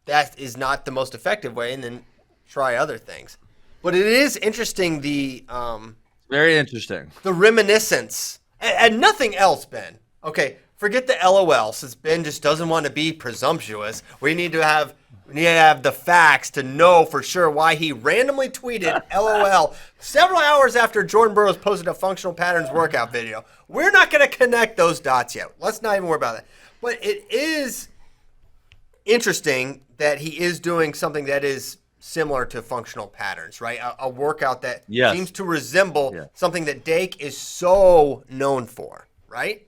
that is not the most effective way, and then try other things. But it is interesting very interesting. The reminiscence and nothing else, Ben. Okay, forget the LOL, since Ben just doesn't want to be presumptuous. We need to have the facts to know for sure why he randomly tweeted LOL several hours after Jordan Burroughs posted a functional patterns workout video. We're not going to connect those dots yet. Let's not even worry about that. But it is interesting that he is doing something that is similar to functional patterns, right? A workout that seems to resemble something that Dake is so known for, right?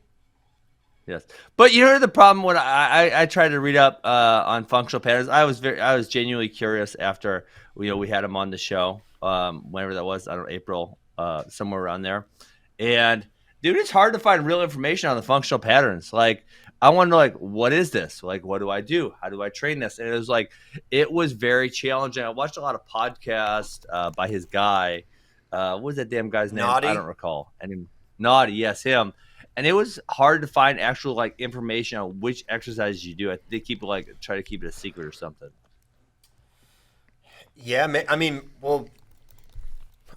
Yes, but you heard the problem when I tried to read up on functional patterns. I was genuinely curious after we had him on the show, whenever that was, I don't know, April, somewhere around there. And dude, it's hard to find real information on the functional patterns. Like, I want to know, like, what is this? Like, what do I do? How do I train this? And it was very challenging. I watched a lot of podcasts by his guy. What was that damn guy's name? Naughty? I don't recall. And Naughty, yes, him. And it was hard to find actual information on which exercises you do. They try to keep it a secret or something. Yeah, I mean, well,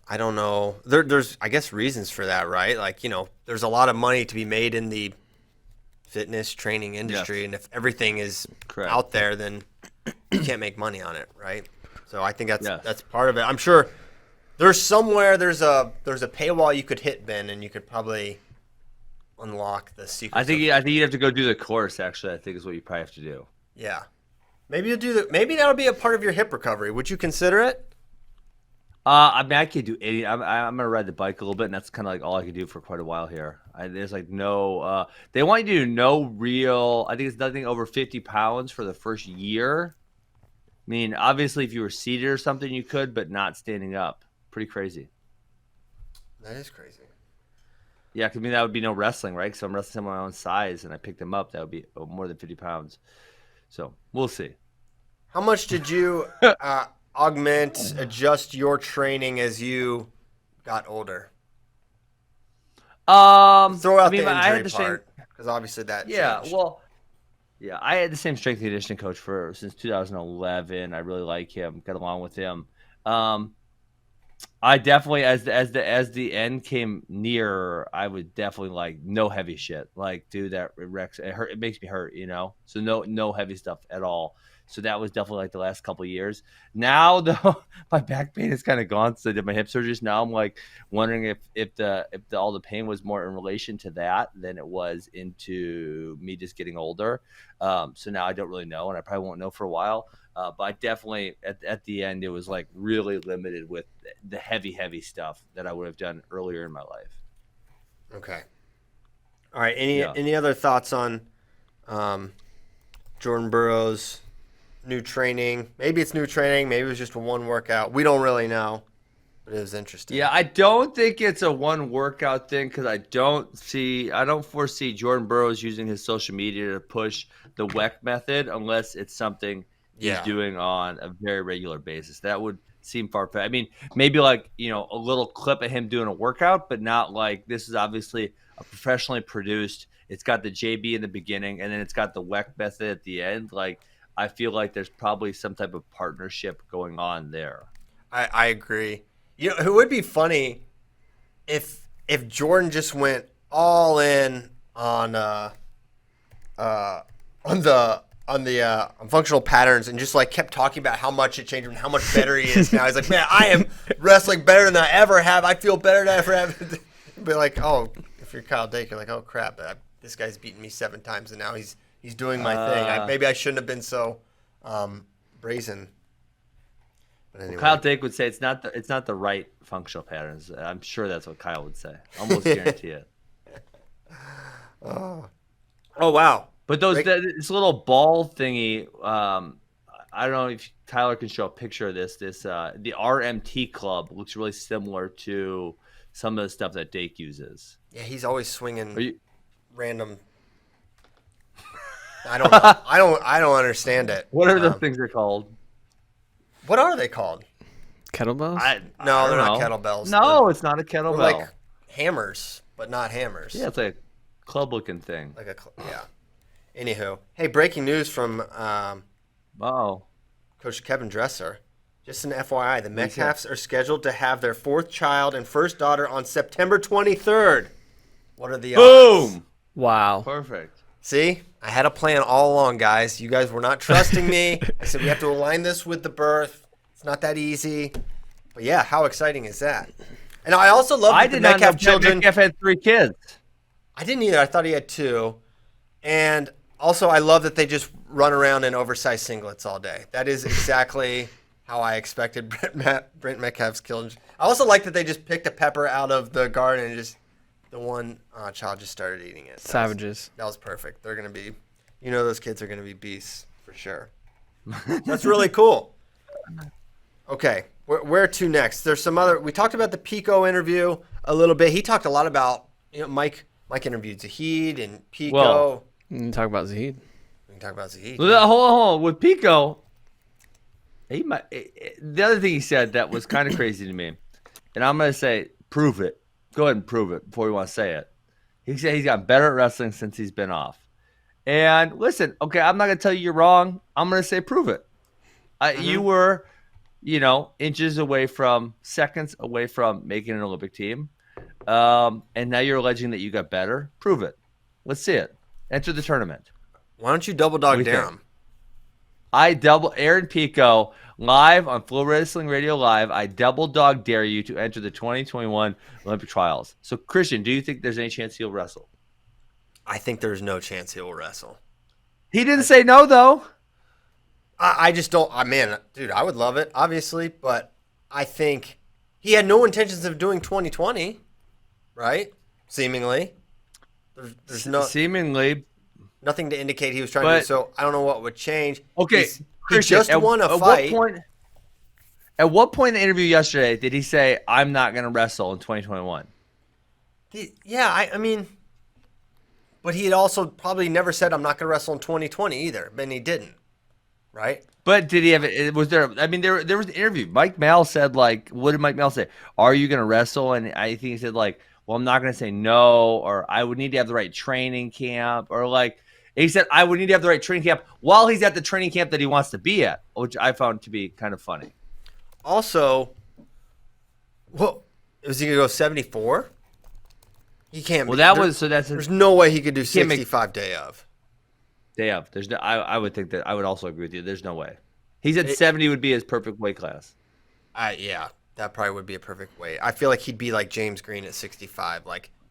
I don't know. There's, I guess, reasons for that, right? Like, there's a lot of money to be made in the fitness training industry, and if everything is out there, then you can't make money on it, right? So I think that's part of it. I'm sure there's a paywall you could hit, Ben, and you could probably unlock the secret. I think you'd have to go do the course. Actually, I think is what you probably have to do. Yeah, maybe maybe that'll be a part of your hip recovery. Would you consider it? I mean, I could do 80. I'm gonna ride the bike a little bit, and that's kind of all I could do for quite a while here. There's no. They want you to do no real. I think it's nothing over 50 pounds for the first year. I mean, obviously, if you were seated or something, you could, but not standing up. Pretty crazy. That is crazy. Yeah, I mean, that would be no wrestling, right? Because I'm wrestling my own size, and I picked them up. That would be more than 50 pounds. So we'll see. How much did you adjust your training as you got older? Throw out the injury part, because obviously that changed. I had the same strength and conditioning coach since 2011. I really like him. Got along with him. I definitely, as the end came near, I would definitely no heavy shit. Like, dude, that wrecks. It makes me hurt, So no heavy stuff at all. So that was definitely the last couple of years. Now though, my back pain is kind of gone. So I did my hip surgeries. Now I'm wondering if all the pain was more in relation to that than it was into me just getting older. So now I don't really know, and I probably won't know for a while. But I definitely at the end it was really limited with the heavy stuff that I would have done earlier in my life. Okay. All right. Any other thoughts on Jordan Burroughs' new training? Maybe it's new training. Maybe it was just one workout. We don't really know, but it was interesting. Yeah, I don't think it's a one workout thing because I don't foresee Jordan Burroughs using his social media to push the WEC method unless it's something he's doing on a very regular basis. That would seem far-fetched. I mean, maybe a little clip of him doing a workout, but not this is obviously a professionally produced. It's got the JB in the beginning, and then it's got the WEC method at the end. I feel like there's probably some type of partnership going on there. I agree. It would be funny if Jordan just went all in on functional patterns and just kept talking about how much it changed and how much better he is now. He's like, man, I am wrestling better than I ever have. I feel better than I ever have. But if you're Kyle Dake, you're like, oh crap, this guy's beaten me 7 times and now he's doing my thing. Maybe I shouldn't have been so brazen. But anyway. Kyle Dake would say it's not the right functional patterns. I'm sure that's what Kyle would say. Almost guarantee it. Oh wow. But this little ball thingy, I don't know if Tyler can show a picture of this. The RMT club looks really similar to some of the stuff that Dake uses. Yeah, he's always swinging random. I don't understand it. What are those things they're called? What are they called? Kettlebells? No, they're not kettlebells. No, it's not a kettlebell. They're hammers. but not hammers. Yeah, it's like a club-looking thing. Yeah. Anywho, hey, breaking news from Coach Kevin Dresser. Just an FYI, the Metcalfs are scheduled to have their 4th child and first daughter on September 23rd. What are the odds? Boom! Wow. Perfect. See? I had a plan all along, guys. You guys were not trusting me. I said we have to align this with the birth. It's not that easy. But yeah, how exciting is that? And I also love that the Metcalf children. Metcalf had 3 kids. I didn't either. I thought he had 2. And also, I love that they just run around in oversized singlets all day. That is exactly how I expected Brent Metcalf's children. I also like that they just picked a pepper out of the garden and just the one child just started eating it. Savages. That was perfect. They're going to be, those kids are going to be beasts for sure. That's really cool. Okay, where to next? There's some other. We talked about the Pico interview a little bit. He talked a lot about Mike interviewed Zaheed and Pico. Well, we can talk about Zaheed. We can talk about Zaheed. Well, hold on. With Pico, the other thing he said that was kind of crazy to me, and I'm going to say, prove it. Go ahead and prove it before we want to say it. He said he's gotten better at wrestling since he's been off. And listen, okay, I'm not going to tell you you're wrong. I'm going to say prove it. You were, inches away from, seconds away from making an Olympic team. And now you're alleging that you got better. Prove it. Let's see it. Enter the tournament. Why don't you double dog dare him? Aaron Pico live on FloWrestling Radio Live. I double dog dare you to enter the 2021 Olympic trials. So, Christian, do you think there's any chance he'll wrestle? I think there's no chance he will wrestle. He didn't say no, though. I just don't. Dude, I would love it, obviously, but I think he had no intentions of doing 2020, right? Seemingly. There's Seemingly. Nothing to indicate he was trying to do so. I don't know what would change. Okay, he just won a fight. At what point in the interview yesterday did he say, I'm not going to wrestle in 2021? But he had also probably never said, I'm not going to wrestle in 2020 either. And he didn't, right? But did he have it? Was there? I mean, there was an interview. Mike Mal said, what did Mike Mal say? Are you going to wrestle? And I think he said, well, I'm not going to say no, or I would need to have the right training camp, or he said, I would need to have the right training camp while he's at the training camp that he wants to be at, which I found to be kind of funny. Also, was he going to go 74? He can't. There's no way he could do 65 day of. Day of. There's no. I would think that I would also agree with you. There's no way. He said 70 would be his perfect weight class. Yeah, that probably would be a perfect weight. I feel like he'd be like James Green at 65.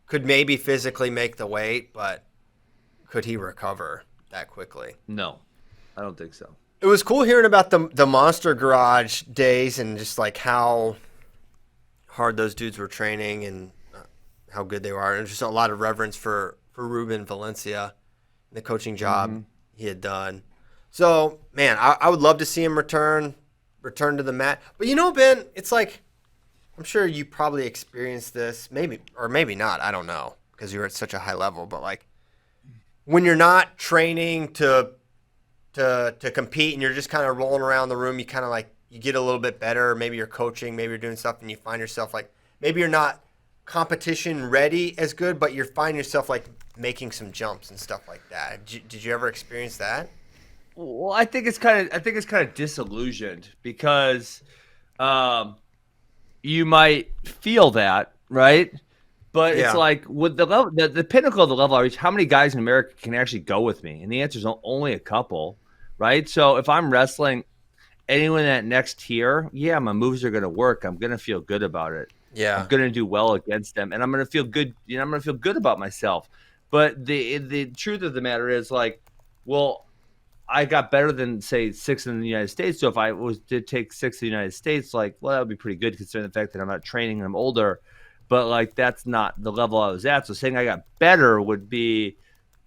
Could maybe physically make the weight, but could he recover that quickly? No, I don't think so. It was cool hearing about the Monster Garage days and just how hard those dudes were training and how good they were. And just a lot of reverence for Ruben Valencia and the coaching job he had done. So, man, I would love to see him return to the mat. But Ben, it's I'm sure you probably experienced this, maybe or maybe not. I don't know because you were at such a high level. But when you're not training to compete and you're just kind of rolling around the room, you kind of you get a little bit better. Maybe you're coaching, maybe you're doing stuff, and you find yourself maybe you're not competition ready as good, but you find yourself making some jumps and stuff like that. Did you ever experience that? Well, I think it's kind of disillusioned because you might feel that, right? But it's with the level, the pinnacle of the level I reach, how many guys in America can actually go with me? And the answer is only a couple, right? So if I'm wrestling anyone in that next tier, my moves are going to work. I'm going to feel good about it. Yeah, I'm going to do well against them, and I'm going to feel good. I'm going to feel good about myself. But the truth of the matter is, I got better than say 6th in the United States. So if I did take 6th in the United States, that would be pretty good considering the fact that I'm not training and I'm older. But that's not the level I was at. So saying I got better would be,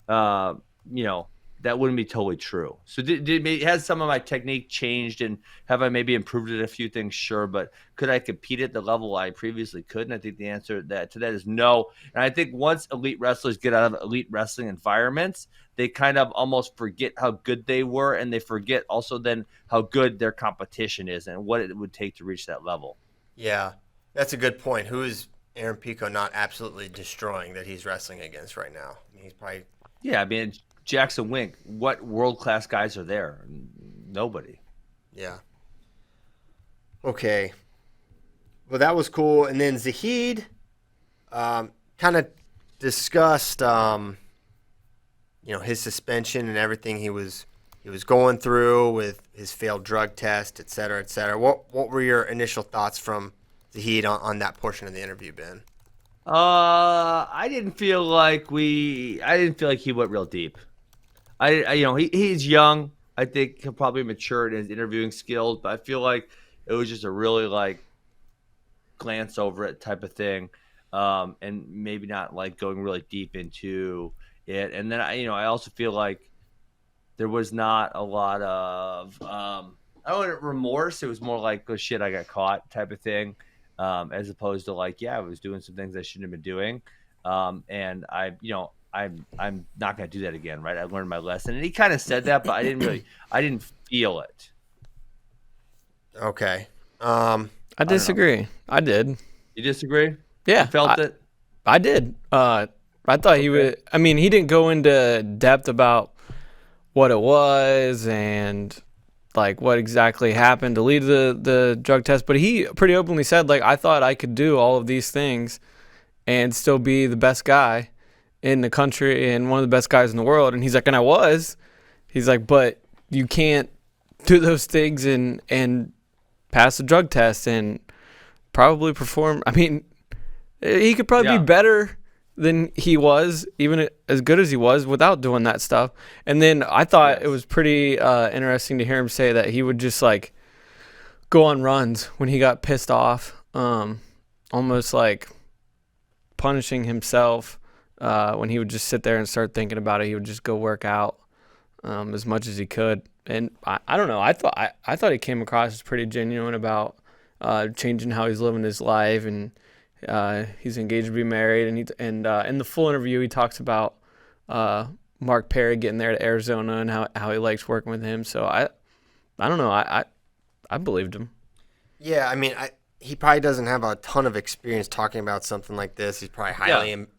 that wouldn't be totally true. So has some of my technique changed and have I maybe improved it a few things? Sure. But could I compete at the level I previously could? And I think the answer to that is no. And I think once elite wrestlers get out of elite wrestling environments, they kind of almost forget how good they were. And they forget also then how good their competition is and what it would take to reach that level. Yeah, that's a good point. Aaron Pico not absolutely destroying that he's wrestling against right now? I mean, he's probably. Yeah, I mean, Jackson Wink, what world-class guys are there? Nobody. Yeah. Okay. Well, that was cool. And then Zaheed kind of discussed, his suspension and everything he was going through with his failed drug test, et cetera, et cetera. What were your initial thoughts from Zaheed on that portion of the interview, Ben? I didn't feel like he went real deep. He's young. I think he'll probably mature in his interviewing skills, but I feel like it was just a really like glance over it type of thing, and maybe not like going really deep into it. And then I also feel like there was not a lot of I don't know, remorse. It was more like, oh shit, I got caught type of thing, as opposed to like, yeah, I was doing some things I shouldn't have been doing, and I'm not going to do that again, right? I learned my lesson. And he kind of said that, but I didn't feel it. Okay. I disagree. I did. You disagree? Yeah. You felt it? I did. I thought he would. I mean, he didn't go into depth about what it was and like what exactly happened to lead the drug test, but he pretty openly said, like, I thought I could do all of these things and still be the best guy in the country and one of the best guys in the world. And he's like, and I was. He's like, but you can't do those things and pass the drug test and probably perform. I mean, he could probably be better than he was, even as good as he was, without doing that stuff. And then I thought it was pretty interesting to hear him say that he would just like go on runs when he got pissed off, almost like punishing himself. When he would just sit there and start thinking about it, he would just go work out as much as he could. And I don't know. I thought he came across as pretty genuine about changing how he's living his life, and he's engaged to be married. And in the full interview, he talks about Mark Perry getting there to Arizona and how he likes working with him. So I don't know. I believed him. Yeah, I mean, he probably doesn't have a ton of experience talking about something like this. He's probably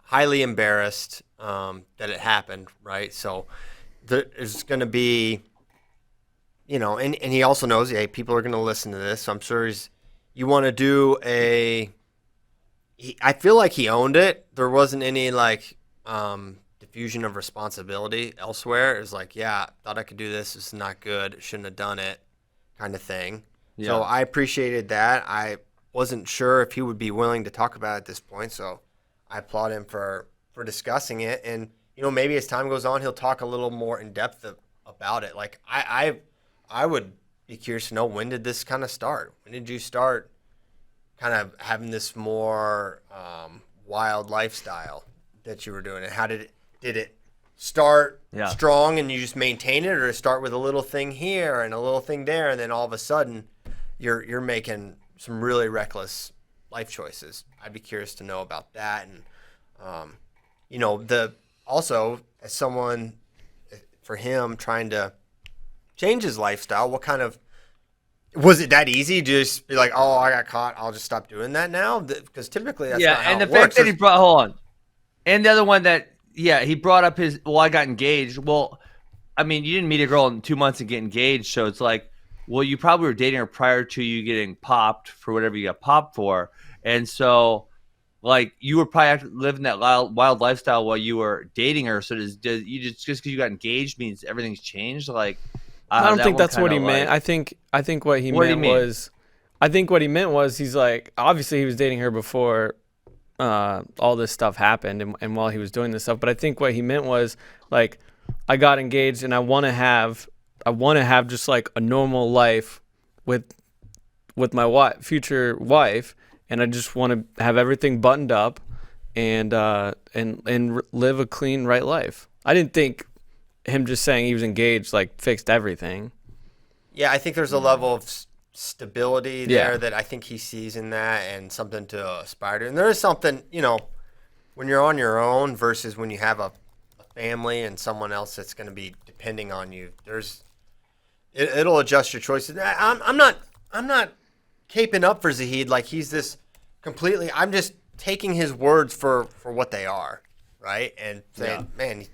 highly embarrassed that it happened, right? So there's going to be, and he also knows, hey, people are going to listen to this. So I'm sure you want to do I feel like he owned it. There wasn't any like diffusion of responsibility elsewhere. It was like, yeah, thought I could do this. This is not good. Shouldn't have done it, kind of thing. Yeah. So I appreciated that. I wasn't sure if he would be willing to talk about it at this point, so I applaud him for discussing it. And maybe as time goes on, he'll talk a little more in depth about it. Like I would be curious to know, when did this kind of start? When did you start kind of having this more wild lifestyle that you were doing? And how did it start strong and you just maintain it, or start with a little thing here and a little thing there, and then all of a sudden you're making some really reckless life choices? I'd be curious to know about that. And also as someone, for him trying to change his lifestyle, what kind of, was it that easy to just be like, oh, I got caught, I'll just stop doing that now? Because typically that's not how and the it fact works. that he brought, hold on, and the other one that, he brought up I got engaged. Well, I mean, you didn't meet a girl in 2 months and get engaged, so it's like, well, you probably were dating her prior to you getting popped for whatever you got popped for, and so, like, you were probably living that wild lifestyle while you were dating her. So does you just because you got engaged means everything's changed? Like, I don't think that's what he meant. I think what he meant was, I think what he meant was, he's like, obviously he was dating her before all this stuff happened and while he was doing this stuff. But I think what he meant was, like, I got engaged and I want to have just like a normal life with my future wife, and I just want to have everything buttoned up and live a clean, right life. I didn't think him just saying he was engaged like fixed everything. Yeah, I think there's a level of stability there that I think he sees in that, and something to aspire to. And there is something, when you're on your own versus when you have a family and someone else that's going to be depending on you. It'll adjust your choices. I'm not caping up for Zaheed like he's this completely. I'm just taking his words for what they are, right? And saying, man, he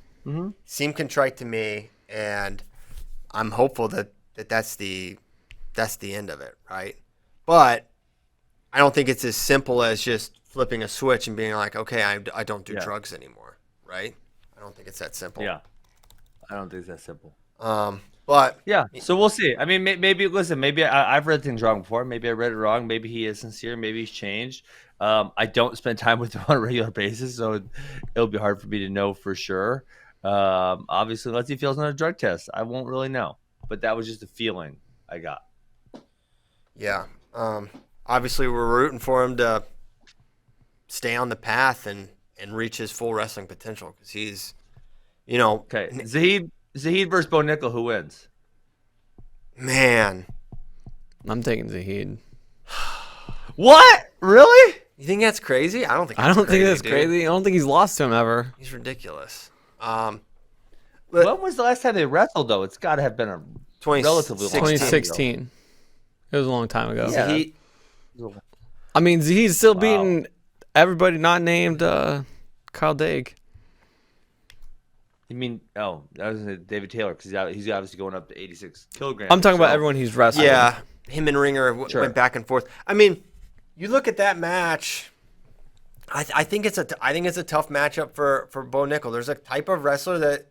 seemed contrite to me, and I'm hopeful that's the end of it, right? But I don't think it's as simple as just flipping a switch and being like, okay, I don't do drugs anymore, right? I don't think it's that simple. Yeah, I don't think it's that simple. But yeah, so we'll see. I mean, maybe listen. Maybe I've read things wrong before. Maybe I read it wrong. Maybe he is sincere. Maybe he's changed. I don't spend time with him on a regular basis, so it'll be hard for me to know for sure. Obviously, unless he fails on a drug test, I won't really know. But that was just a feeling I got. Yeah. Obviously, we're rooting for him to stay on the path and reach his full wrestling potential because he's, Okay, Zaheed versus Bo Nickel, who wins? Man. I'm taking Zaheed. What? Really? You think that's crazy? I don't think that's crazy. I don't think he's lost to him ever. He's ridiculous. When was the last time they wrestled, though? It's got to have been a relatively long time ago. 2016. It was a long time ago. Yeah. I mean, he's still beating everybody not named Kyle Dake. You mean, that was David Taylor, because he's obviously going up to 86 kilograms. I'm talking about everyone he's wrestling. Yeah, him and Ringer went back and forth. I mean, you look at that match. I think it's a tough matchup for Bo Nickel. There's a type of wrestler that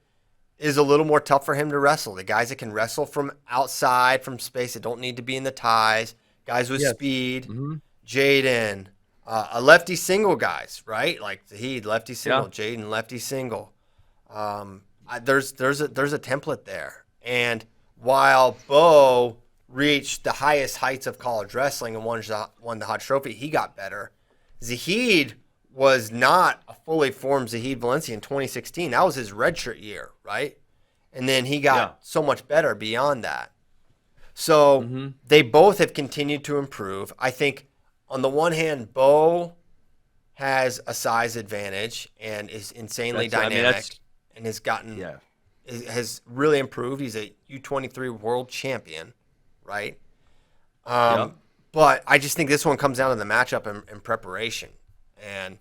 is a little more tough for him to wrestle. The guys that can wrestle from outside, from space, that don't need to be in the ties. Guys with speed. Jaden, a lefty single guys, right? Like Zaheed, lefty single. Jaden, lefty single. There's a template there, and while Bo reached the highest heights of college wrestling and won the Hodge Trophy, he got better. Zaheed was not a fully formed Zahid Valencia in 2016. That was his redshirt year, right? And then he got so much better beyond that. So they both have continued to improve. I think on the one hand, Bo has a size advantage and is insanely dynamic. And has gotten, has really improved. He's a U23 world champion, right? But I just think this one comes down to the matchup and preparation. And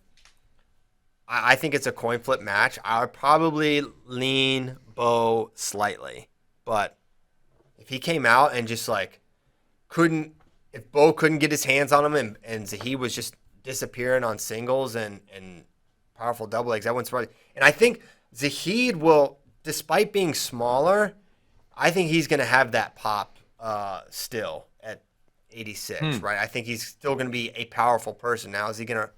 I think it's a coin flip match. I would probably lean Bo slightly. But if he came out and just like if Bo couldn't get his hands on him and Zaheed was just disappearing on singles and powerful double legs, that wouldn't surprise me. And I think Zaheed will, despite being smaller, I think he's going to have that pop still at 86, right? I think he's still going to be a powerful person. Now, is he going to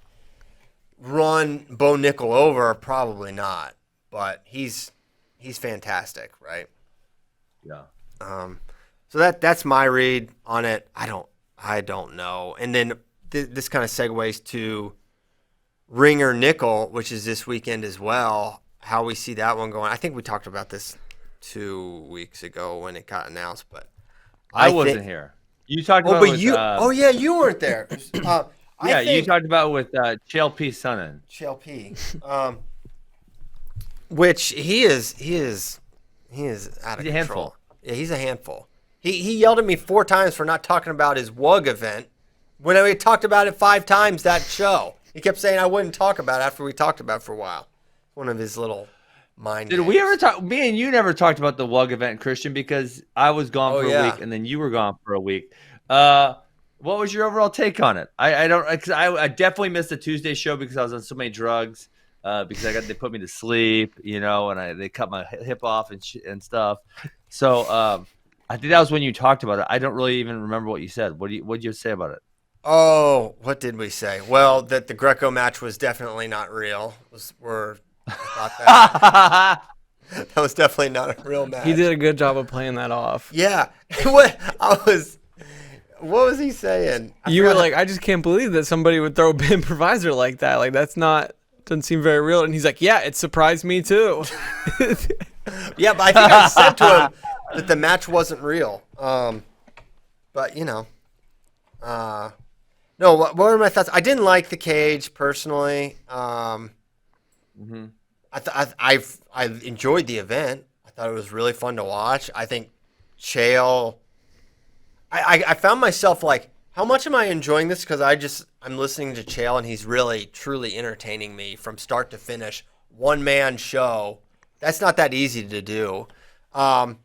run Bo Nickel over? Probably not, but he's fantastic, right? Yeah. So that's my read on it. I don't know. And then this kind of segues to Ringer Nickel, which is this weekend as well. How we see that one going. I think we talked about this 2 weeks ago when it got announced, but I wasn't here. You talked about but you weren't there. You talked about with Chael P. Sonnen. Chael P. Which he is out of control. Handful. Yeah, he's a handful. He yelled at me 4 times for not talking about his WUG event when we talked about it 5 times that show. He kept saying I wouldn't talk about it after we talked about it for a while. One of his little mind Did we ever talk? Me and you never talked about the WUG event, Christian, because I was gone for a week and then you were gone for a week. What was your overall take on it? I definitely missed the Tuesday show because I was on so many drugs. Because they put me to sleep, and they cut my hip off and stuff. So I think that was when you talked about it. I don't really even remember what you said. What did you say about it? Oh, what did we say? Well, that the Greco match was definitely not real. That was definitely not a real match. He did a good job of playing that off. Yeah. What was he saying? You were like, I just can't believe that somebody would throw an improviser like that. Like, doesn't seem very real. And he's like, yeah, it surprised me too. Yeah, but I think I said to him that the match wasn't real. But, no, what were my thoughts? I didn't like the cage personally. I enjoyed the event. I thought it was really fun to watch. I think Chael, I found myself like, How much am I enjoying this? Because I'm listening to Chael, and he's really, truly entertaining me from start to finish. One-man show. That's not that easy to do. But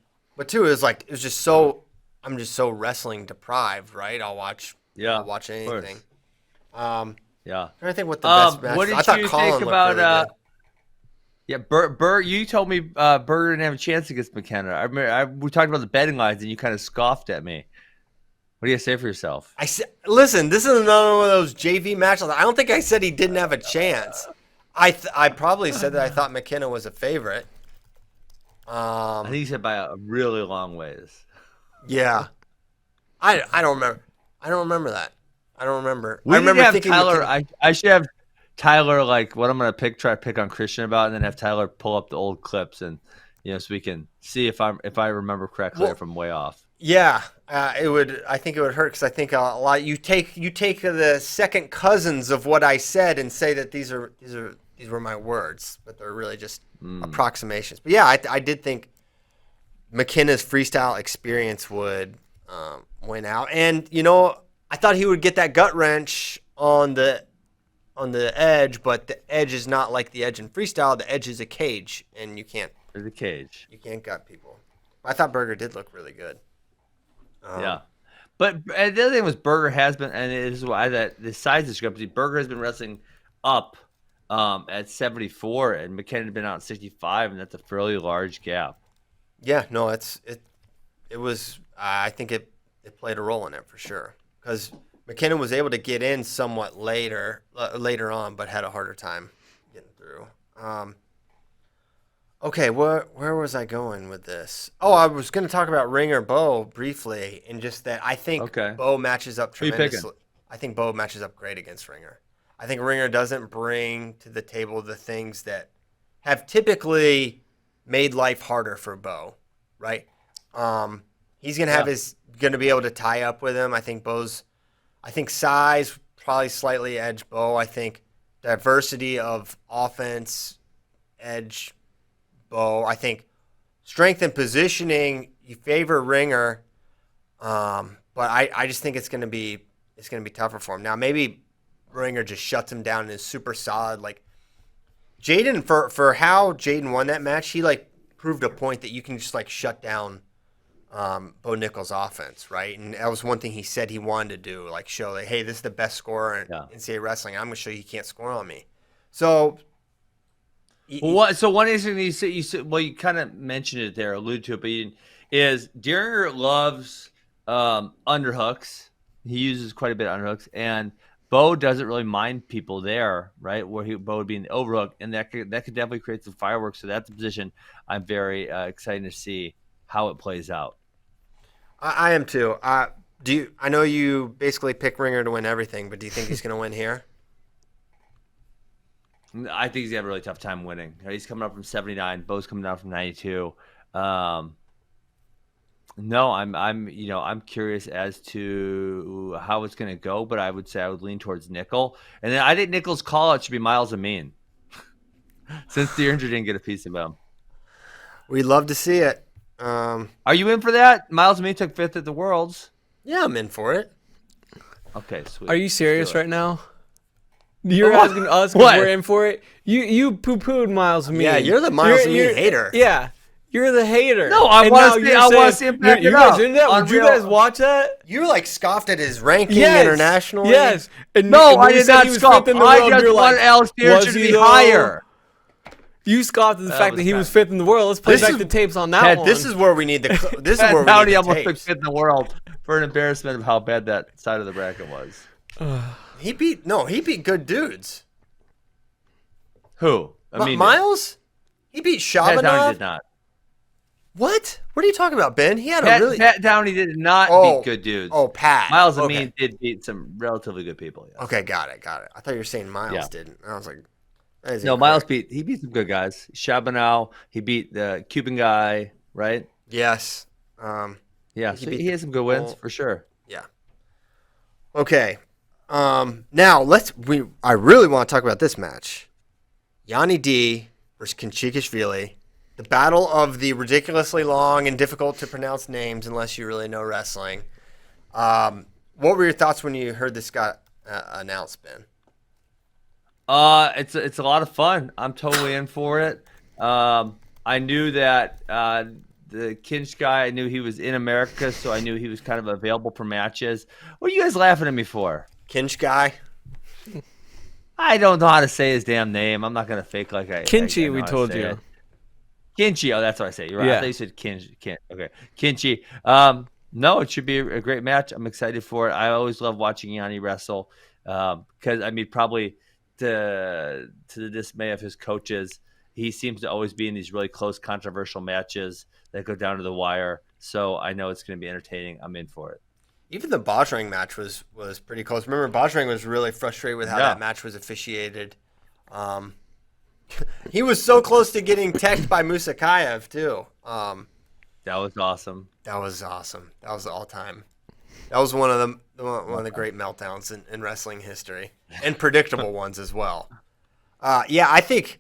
two, it was just so, I'm just so wrestling deprived, right? I'll watch anything. Yeah. I'm trying to think what the best match what was. did I thought you Colin think looked about really good. Yeah, Bert, you told me Berger didn't have a chance against McKenna. I remember we talked about the betting lines, and you kind of scoffed at me. What do you say for yourself? Listen, this is another one of those JV matches. I don't think I said he didn't have a chance. I probably said that I thought McKenna was a favorite. I think he said by a really long ways. Yeah, I don't remember. I don't remember that. I don't remember. We I remember have thinking Tyler. I should have Tyler like what I'm gonna try to pick on Christian about, and then have Tyler pull up the old clips and so we can see if I remember correctly or if I'm way off. Yeah, it would. I think it would hurt because I think a lot. You take the second cousins of what I said and say that these were my words, but they're really just approximations. But yeah, I did think McKenna's freestyle experience would win out, and I thought he would get that gut wrench on the edge, but the edge is not like the edge in freestyle. The edge is a cage, and you can't. There's a cage. You can't gut people. I thought Berger did look really good. Yeah, but the other thing was Berger has been, and it is why that the size discrepancy. Berger has been wrestling up at 74, and McKenna had been out at 65, and that's a fairly large gap. Yeah, no, it was. I think it played a role in it for sure because McKenna was able to get in somewhat later on, but had a harder time getting through. Okay, where was I going with this? Oh, I was going to talk about Ringer Bo briefly, and just that I think Bo matches up tremendously. I think Bo matches up great against Ringer. I think Ringer doesn't bring to the table the things that have typically made life harder for Bo, right? He's going to be able to tie up with him. I think size probably slightly edge Bo. I think diversity of offense edge Bo. I think strength and positioning you favor Ringer, but I just think it's gonna be tougher for him. Now maybe Ringer just shuts him down and is super solid. Like Jaden for how Jaden won that match, he proved a point that you can just shut down Bo Nickel's offense, right? And that was one thing he said he wanted to do, show hey, this is the best scorer in NCAA wrestling. I'm gonna show you can't score on me. So. So one interesting thing you said, well, you kind of mentioned it there, alluded to it, but is Dieringer loves underhooks. He uses quite a bit of underhooks, and Bo doesn't really mind people there, right? Where Bo would be in the overhook, and that could definitely create some fireworks. So that's a position I'm very excited to see how it plays out. I am too. I know you basically pick Ringer to win everything, but do you think he's going to win here? I think he's got a really tough time winning. He's coming up from 79. Bo's coming down from 92. No, I'm curious as to how it's going to go, but I would say I would lean towards Nickel. And then I think Nickel's call out should be Miles Amin, since Dieringer didn't get a piece of him. We'd love to see it. Are you in for that? Miles Amin took 5th at the Worlds. Yeah, I'm in for it. Okay, sweet. Are you serious right now? You're asking us if we're in for it? You poo-pooed Miles Amin. Yeah, you're the Miles Amin hater. Yeah, you're the hater. No, I want to see him back it up. Would you guys watch that? You scoffed at his ranking internationally? Yes. And I did not scoff. I just want Alex Dieringer to be higher. You scoffed at the fact that he was 5th in the world. Let's play back the tapes on that one. This is where we need the. This is where we Downey need the almost tapes. took 5th in the world for an embarrassment of how bad that side of the bracket was. He beat good dudes. Who? I mean, Miles? He beat Shabanov? Downey did not. What? What are you talking about, Ben? He had Pat Downey did not beat good dudes. Oh, Pat. Miles Amin did beat some relatively good people. Yes. Okay, got it. I thought you were saying Miles didn't. I was like, no, Miles beat some good guys. Shabanov, he beat the Cuban guy, right? Yes. Yeah, so he has some good wins for sure. Yeah. Okay. Now I really want to talk about this match. Yanni D versus Kinchikishvili. The battle of the ridiculously long and difficult to pronounce names unless you really know wrestling. What were your thoughts when you heard this got announced, Ben? It's a lot of fun. I'm totally in for it. I knew that the Kinch guy, I knew he was in America, so I knew he was kind of available for matches. What are you guys laughing at me for? Kinch guy? I don't know how to say his damn name. I'm not going to fake like I Kinchy, I know we how to told say you. it. Kinchy, okay, that's what I say. You're right. Yeah. I thought you said Kinch. Okay, Kinchy. No, it should be a great match. I'm excited for it. I always love watching Yanni wrestle because, probably to the dismay of his coaches, he seems to always be in these really close, controversial matches that go down to the wire. So I know it's going to be entertaining. I'm in for it. Even the Bajrang match was pretty close. Remember, Bajrang was really frustrated with how that match was officiated. He was so close to getting teched by Musakayev, too. That was awesome. That was awesome. That was all time. That was one of the great meltdowns in wrestling history, and predictable ones as well. I think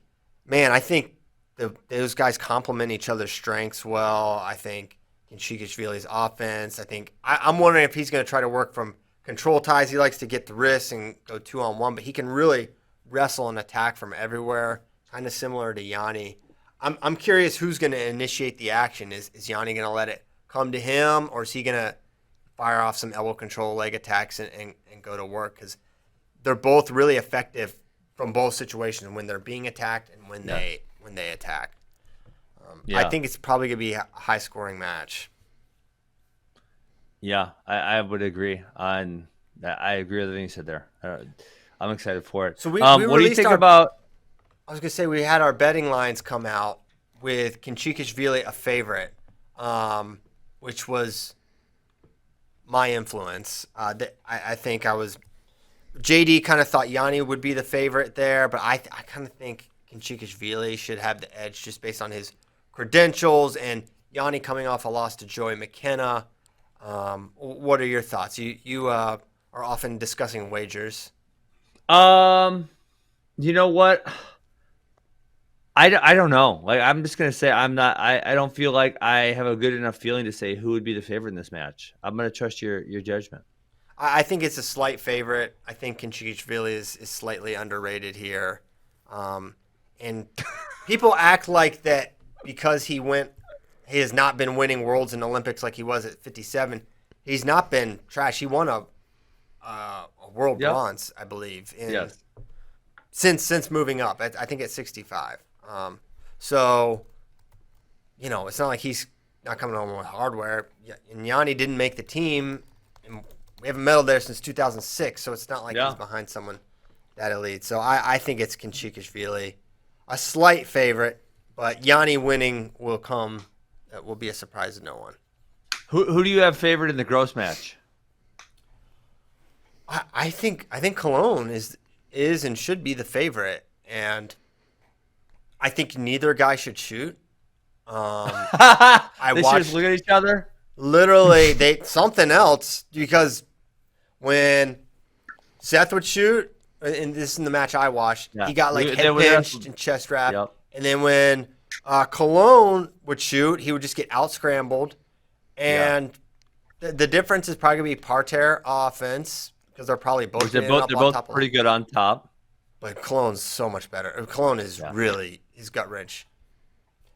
those guys complement each other's strengths well. I think Kinchikishvili's offense. I'm wondering if he's going to try to work from control ties. He likes to get the wrists and go 2-on-1, but he can really wrestle and attack from everywhere. Kind of similar to Yanni. I'm curious who's going to initiate the action. Is Yanni going to let it come to him, or is he going to fire off some elbow control, leg attacks, and go to work? Because they're both really effective from both situations, when they're being attacked and when they attack. I think it's probably going to be a high-scoring match. Yeah, I would agree on that. I agree with everything you said there. I'm excited for it. So we what do you think about? I was going to say, we had our betting lines come out with Kinchikishvili a favorite, which was my influence. I think JD kind of thought Yanni would be the favorite there, but I kind of think Kinchikishvili should have the edge just based on his credentials, and Yanni coming off a loss to Joey McKenna. What are your thoughts? You are often discussing wagers. You know what? I don't know. Like, I'm just gonna say I don't feel like I have a good enough feeling to say who would be the favorite in this match. I'm gonna trust your judgment. I think it's a slight favorite. I think Kinchikishvili is slightly underrated here. And people act like that because he has not been winning Worlds and Olympics like he was at 57. He's not been trash. He won a World Bronze, I believe, since moving up. I think at 65. So, it's not like he's not coming home with hardware. And Yanni didn't make the team. And we haven't medaled there since 2006, so it's not like he's behind someone that elite. So I think it's Kinchikishvili. A slight favorite, but Yanni winning will be a surprise to no one. Who do you have favored in the gross match? I think Cologne is and should be the favorite, and I think neither guy should shoot. They should just look at each other. Literally, something else, because when Seth would shoot, and this is in the match I watched, he got like head pinched and chest wrapped, and then when Cologne would shoot, he would just get out scrambled, and the difference is probably gonna be parterre offense, because they're probably both they're both pretty good on top. But Cologne's so much better. Cologne is really, he's gut wrench.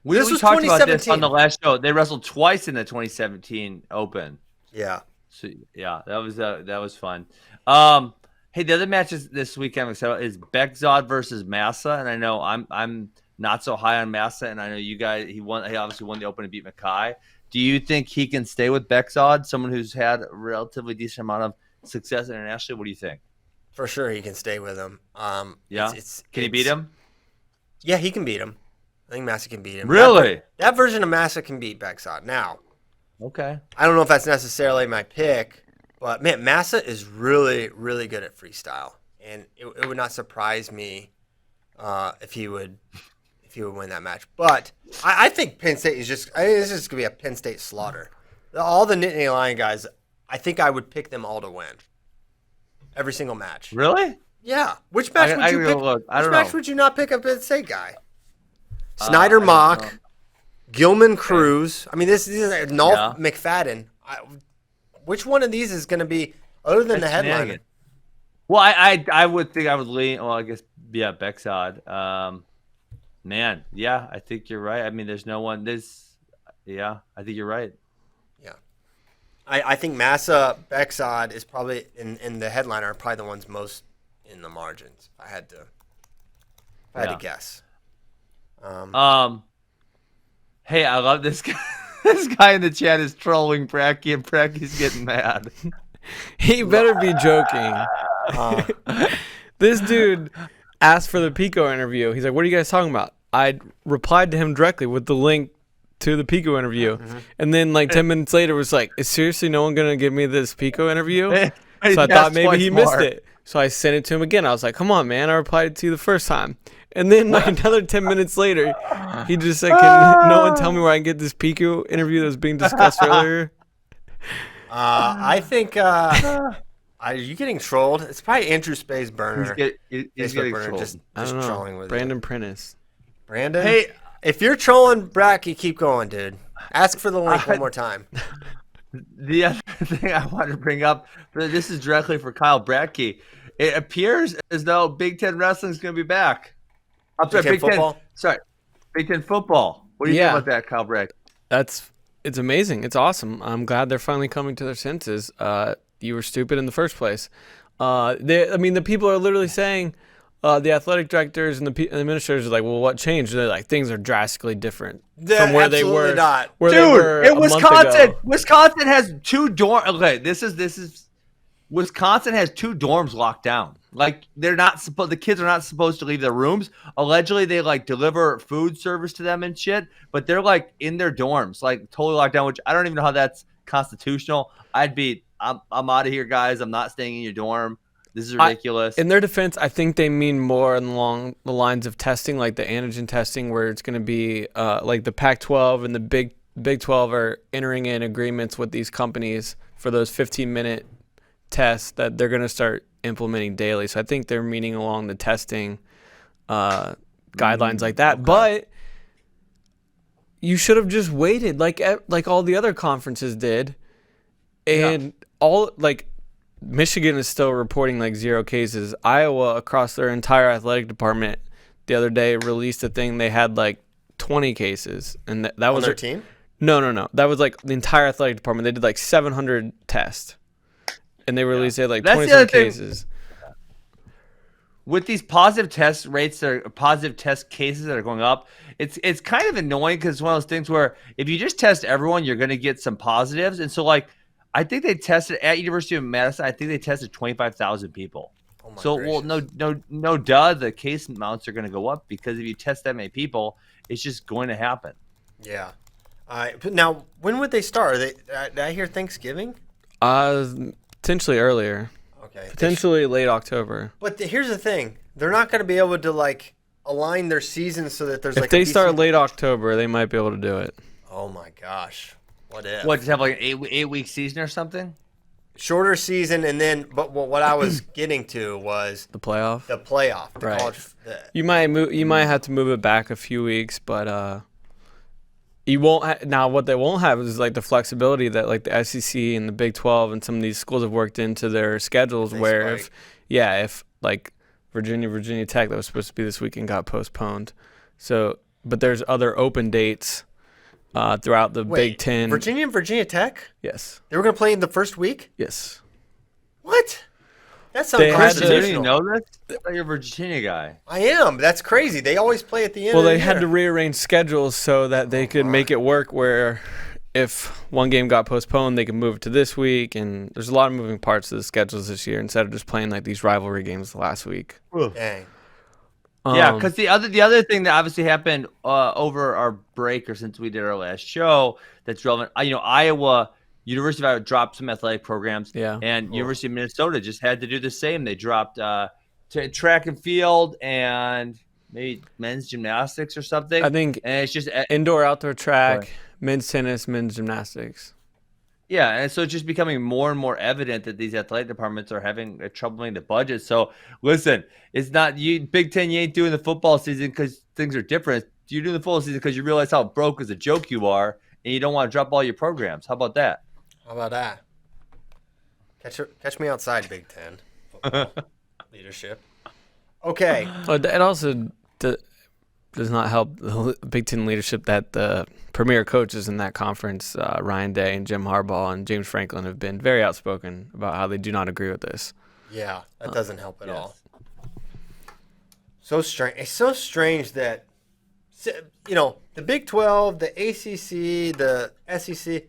We talked about this on the last show. They wrestled twice in the 2017 Open. Yeah. So that was fun. Hey, the other matches this weekend I'm excited about is Bekzod versus Massa, and I know I'm not so high on Massa, and I know you guys. He obviously won the Open and beat Mackay. Do you think he can stay with Bekzod, someone who's had a relatively decent amount of success internationally? What do you think? For sure, he can stay with him. Can he beat him? Yeah, he can beat him. I think Massa can beat him. Really? That version of Massa can beat Bekzod. Now, okay. I don't know if that's necessarily my pick, but man, Massa is really, really good at freestyle, and it would not surprise me if he would win that match. But I think Penn State is just. This is gonna be a Penn State slaughter. All the Nittany Lion guys, I think I would pick them all to win. Every single match. Really? Yeah. Which match would you pick? Which match would you not pick a Penn State guy? Snyder Mock, Gilman Cruz. I mean, this is Nolf McFadden. Which one of these is going to be Other than the headliner. Well, I would think I would lean. Well, I guess Bexod. Man, yeah, I think you're right. I mean, there's no one. Yeah, I think you're right. Yeah, I think Massa, Bexod is probably in the headliner are probably the ones most in the margins. If I had to guess. Hey, I love this guy. This guy in the chat is trolling Bracky, and Bracky's getting mad. He better be joking. This dude asked for the Pico interview. He's like, "What are you guys talking about?" I replied to him directly with the link to the Pico interview, and then like 10 minutes later was like, "Is seriously no one gonna give me this Pico interview?" So I thought maybe he missed it. So I sent it to him again. I was like, "Come on, man! I replied to you the first time." And then like another 10 minutes later, he just said, "Can no one tell me where I can get this Pico interview that was being discussed earlier?" I think. Are you getting trolled? It's probably Andrew Space Burner. He's getting trolled. Just trolling with Brandon Prentice. Brandon? Hey, if you're trolling Bracky, keep going, dude. Ask for the link one more time. The other thing I want to bring up, this is directly for Kyle Bracky. It appears as though Big Ten Wrestling is going to be back. I'm sorry, Big Ten. Sorry, Big Ten football. What do you think about that, Kyle Bracky? It's amazing. It's awesome. I'm glad they're finally coming to their senses. You were stupid in the first place. The people are literally saying, the athletic directors and the administrators are like, well, what changed? And they're like, things are drastically different from where they were. Not. Where Dude, they were in Wisconsin, Wisconsin has 2 dorms. Okay, this is Wisconsin has 2 dorms locked down. Like they're not supposed. The kids are not supposed to leave their rooms. Allegedly, they like deliver food service to them and shit. But they're like in their dorms, like totally locked down. Which I don't even know how that's constitutional. I'm out of here, guys. I'm not staying in your dorm. This is ridiculous. In their defense, I think they mean more along the lines of testing, like the antigen testing, where it's going to be like the Pac-12 and the Big 12 are entering in agreements with these companies for those 15-minute tests that they're going to start implementing daily. So I think they're meaning along the testing guidelines like that. Okay. But you should have just waited, like all the other conferences did, and Michigan is still reporting like 0 cases. Iowa, across their entire athletic department, the other day released a thing. They had like 20 cases, and that was their team. No. That was like the entire athletic department. They did like 700 tests, and they released it like 27 cases. With these positive test rates or positive test cases that are going up, it's kind of annoying because it's one of those things where if you just test everyone, you're going to get some positives, and so like. I think they tested at University of Madison. I think they tested 25,000 people. Oh my gracious. No, the case amounts are going to go up because if you test that many people, it's just going to happen. Yeah. Now, when would they start? Did I hear Thanksgiving? Potentially earlier. Okay. Potentially late October. But here's the thing: they're not going to be able to like align their season so that there's if they start late October, they might be able to do it. Oh my gosh. What if? What, just have like an 8-week season or something? Shorter season, and then, but what I was getting to was the playoff. Right. College, you might have to move it back a few weeks, but you won't. Now, what they won't have is like the flexibility that like the SEC and the Big 12 and some of these schools have worked into their schedules. If like Virginia Tech that was supposed to be this weekend got postponed, so but there's other open dates. Throughout the Big Ten. Virginia and Virginia Tech? Yes. They were going to play in the first week? Yes. What? That's unconstitutional. Did you know this? I thought you're a Virginia guy. I am. That's crazy. They always play at the end of the year. Well, they had to rearrange schedules so that they could make it work where if one game got postponed, they could move it to this week. And there's a lot of moving parts to the schedules this year instead of just playing like these rivalry games last week. Dang. Yeah, because the other thing that obviously happened over our break or since we did our last show that's relevant, Iowa, University of Iowa dropped some athletic programs, and University of Minnesota just had to do the same. They dropped track and field and maybe men's gymnastics or something. I think, and it's just indoor, outdoor track, men's tennis, men's gymnastics. Yeah, and so it's just becoming more and more evident that these athletic departments are having trouble making the budget. So, listen, it's not you, Big Ten, you ain't doing the football season because things are different. You're doing the football season because you realize how broke as a joke you are, and you don't want to drop all your programs. How about that? Catch me outside, Big Ten football leadership. Okay. But it also does not help the Big Ten leadership that the premier coaches in that conference, Ryan Day and Jim Harbaugh and James Franklin, have been very outspoken about how they do not agree with this. Yeah, that doesn't help at all. So strange. It's so strange that, the Big 12, the ACC, the SEC,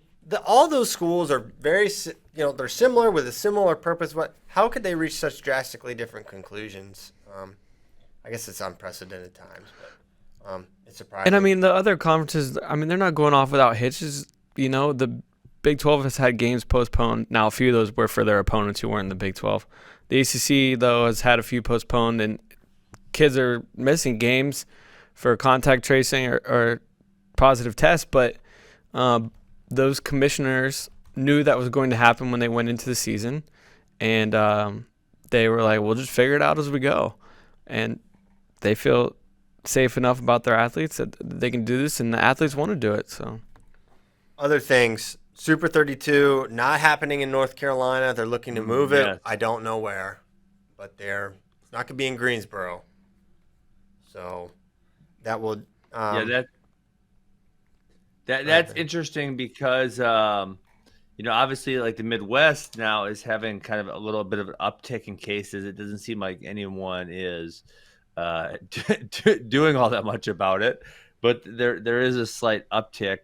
all those schools are very, they're similar with a similar purpose. But how could they reach such drastically different conclusions? I guess it's unprecedented times, but it's surprising. And I mean, the other conferences, they're not going off without hitches. The Big 12 has had games postponed. Now, a few of those were for their opponents who weren't in the Big 12. The ACC, though, has had a few postponed, and kids are missing games for contact tracing or positive tests. But those commissioners knew that was going to happen when they went into the season, and they were like, we'll just figure it out as we go. And they feel safe enough about their athletes that they can do this, and the athletes want to do it. So, other things, Super 32 not happening in North Carolina. They're looking to move it. Yes. I don't know where, but it's not going to be in Greensboro. So that will. That's interesting because obviously, like the Midwest now is having kind of a little bit of an uptick in cases. It doesn't seem like anyone is doing all that much about it, but there is a slight uptick.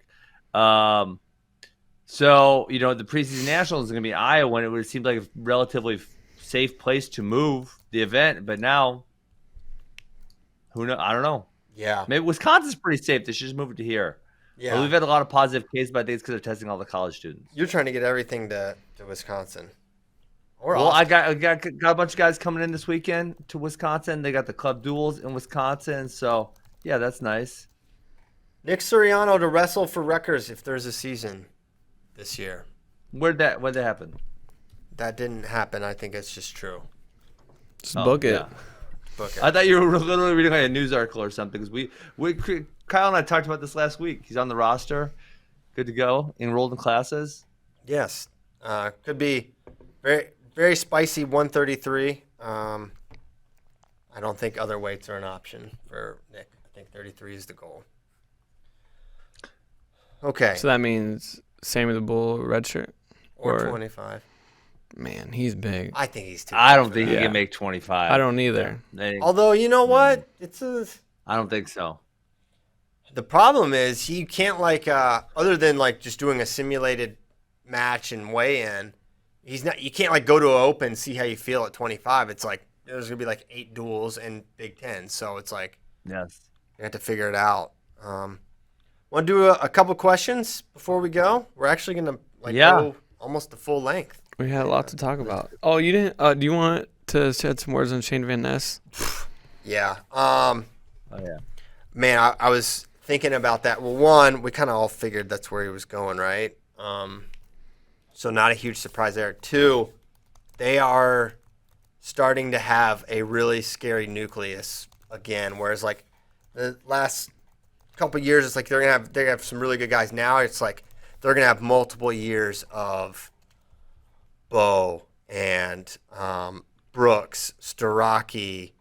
So the preseason nationals is going to be Iowa, and it would seem like a relatively safe place to move the event, but now who knows? I don't know. Yeah, maybe Wisconsin's pretty safe. They should just move it to here. Yeah, well, we've had a lot of positive cases, but I think it's because they're testing all the college students. You're trying to get everything to Wisconsin. Well, I got a bunch of guys coming in this weekend to Wisconsin. They got the club duels in Wisconsin, so yeah, that's nice. Nick Suriano to wrestle for Rutgers if there's a season this year. Where'd that happen? That didn't happen. I think it's just true. Just book it. Yeah. I thought you were literally reading like a news article or something. Because we Kyle and I talked about this last week. He's on the roster, good to go, enrolled in classes. Yes, could be very very spicy 133. I don't think other weights are an option for Nick. I think 33 is the goal. Okay. So that means Sammy the Bull redshirt or 25. Man, he's big. I think he's too. I don't think he can make 25. I don't either. Although, you know what? I don't think so. The problem is you can't other than just doing a simulated match and weigh-in, you can't go to an open, see how you feel at 25. It's there's going to be 8 duels in Big Ten. So it's yes, you have to figure it out. Want to do a couple questions before we go? We're actually going to go almost the full length. We had a lot to talk about. Oh, you didn't? Do you want to shed some words on Shane Van Ness? Yeah. Oh yeah. Man, I was thinking about that. Well, one, we kind of all figured that's where he was going, right? So not a huge surprise there. Two, they are starting to have a really scary nucleus again. Whereas the last couple of years, it's they're gonna have some really good guys. Now it's they're gonna have multiple years of Bo and Brooks, Starocki.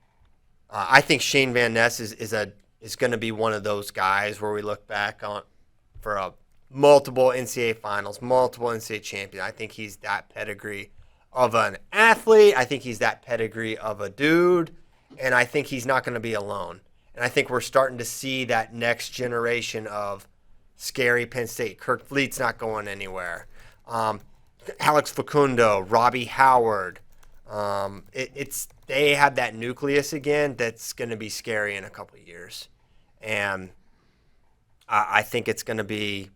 I think Shane Van Ness is going to be one of those guys where we look back on for a multiple NCAA finals, multiple NCAA champion. I think he's that pedigree of an athlete. I think he's that pedigree of a dude, and I think he's not going to be alone. And I think we're starting to see that next generation of scary Penn State. Kirk Fleet's not going anywhere. Alex Facundo, Robbie Howard. They have that nucleus again that's going to be scary in a couple of years, and I think it's going to be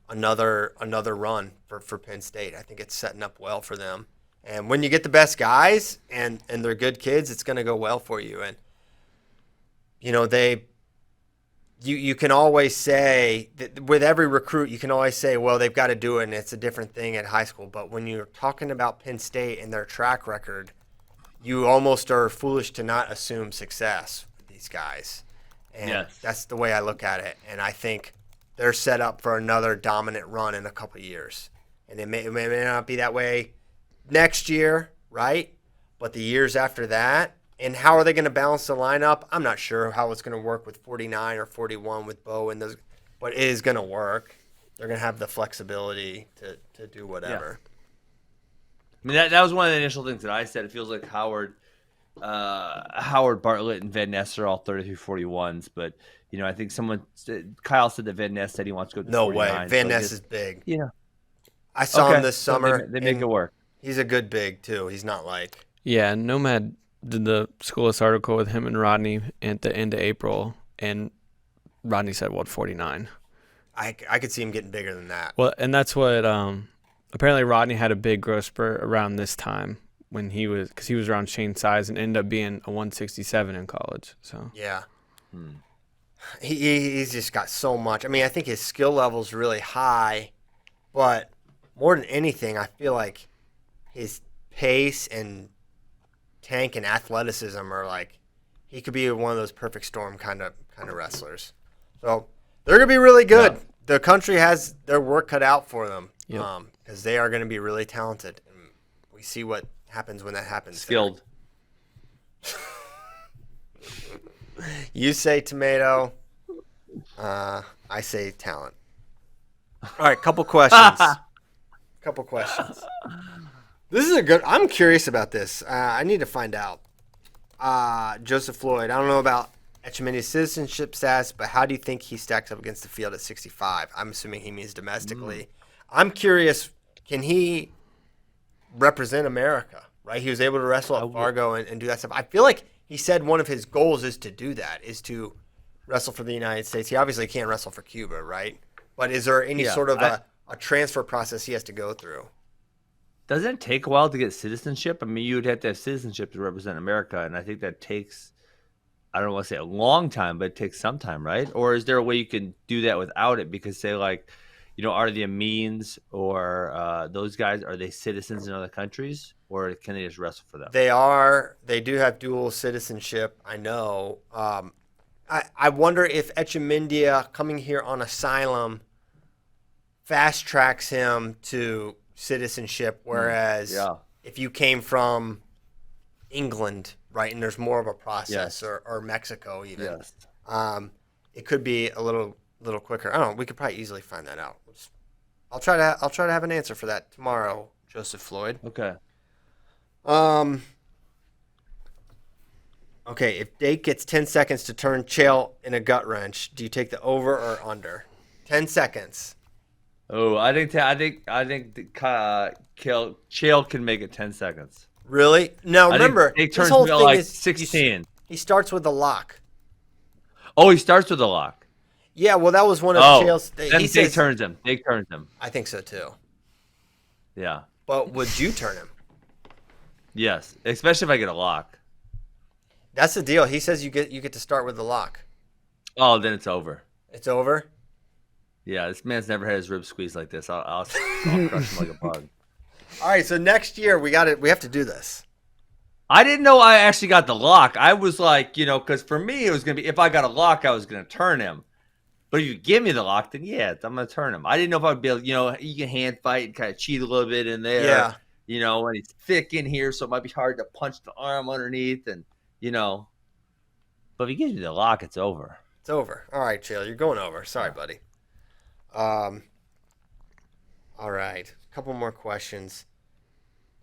another run for Penn State. I think it's setting up well for them, and when you get the best guys and they're good kids, it's going to go well for you. And you can always say that with every recruit, you can always say, well, they've got to do it, and it's a different thing at high school. But when you're talking about Penn State and their track record, you almost are foolish to not assume success with these guys. And that's the way I look at it. And I think they're set up for another dominant run in a couple of years. And it may not be that way next year, right? But the years after that, and how are they going to balance the lineup? I'm not sure how it's going to work with 49 or 41 with Bo and those, but it is going to work. They're going to have the flexibility to do whatever. Yeah. I mean, that was one of the initial things that I said. It feels like Howard Bartlett and Van Ness are all 33-41s, but I think Kyle said that Van Ness said he wants to go to No 49, way. Van Ness is big. Yeah. I saw him this summer. So they make it work. He's a good big, too. He's not like... Yeah, Nomad did the Schoolless article with him and Rodney at the end of April, and Rodney said, 49? I could see him getting bigger than that. Well, and that's what... apparently Rodney had a big growth spurt around this time when because he was around Shane's size and ended up being a 167 in college. So yeah. He's just got so much. I mean, I think his skill level's really high, but more than anything, I feel like his pace and tank and athleticism are like he could be one of those perfect storm kind of wrestlers. So they're gonna be really good. Yeah. The country has their work cut out for them because they are going to be really talented. And we see what happens when that happens. Skilled. You say tomato. I say talent. All right, couple questions. This is a good. I'm curious about this. I need to find out. Joseph Floyd. I don't know about Etchemindia's citizenship status, but how do you think he stacks up against the field at 65? I'm assuming he means domestically. I'm curious, can he represent America, right? He was able to wrestle at Fargo and do that stuff. I feel like he said one of his goals is to do that, is to wrestle for the United States. He obviously can't wrestle for Cuba, right? But is there any sort of a transfer process he has to go through? Doesn't it take a while to get citizenship? I mean, you would have to have citizenship to represent America, and I think that takes, I don't want to say a long time, but it takes some time, right? Or is there a way you can do that without it? Because say like, are the Amines or those guys, are they citizens in other countries, or can they just wrestle for them? They are. They do have dual citizenship, I know. I wonder if Etchemindia coming here on asylum fast tracks him to citizenship, whereas if you came from England, right, and there's more of a process, or Mexico even, it could be a little quicker. I don't know. We could probably easily find that out. I'll try to have an answer for that tomorrow, Joseph Floyd. Okay. Okay, if Dake gets 10 seconds to turn Chael in a gut wrench, do you take the over or under? 10 seconds. Oh, I think Chael can make it 10 seconds. Really? Now remember, this whole thing like is 16. He starts with a lock. Oh, he starts with a lock. Yeah, well, that was one of Chael's. Then Dake turns him. I think so too. Yeah. But would you turn him? Yes, especially if I get a lock. That's the deal. He says you get to start with the lock. Oh, then it's over. It's over? Yeah, this man's never had his ribs squeezed like this. I'll crush him like a bug. All right, so next year we have to do this. I didn't know I actually got the lock. I was like, because for me it was gonna be, if I got a lock, I was gonna turn him. But if you give me the lock, then I'm gonna turn him. I didn't know if I'd be able, you can hand fight and kind of cheat a little bit in there. Yeah. When he's thick in here, so it might be hard to punch the arm underneath, and But if he gives me the lock, it's over. It's over. All right, Chael, you're going over. Sorry, buddy. All right, a couple more questions.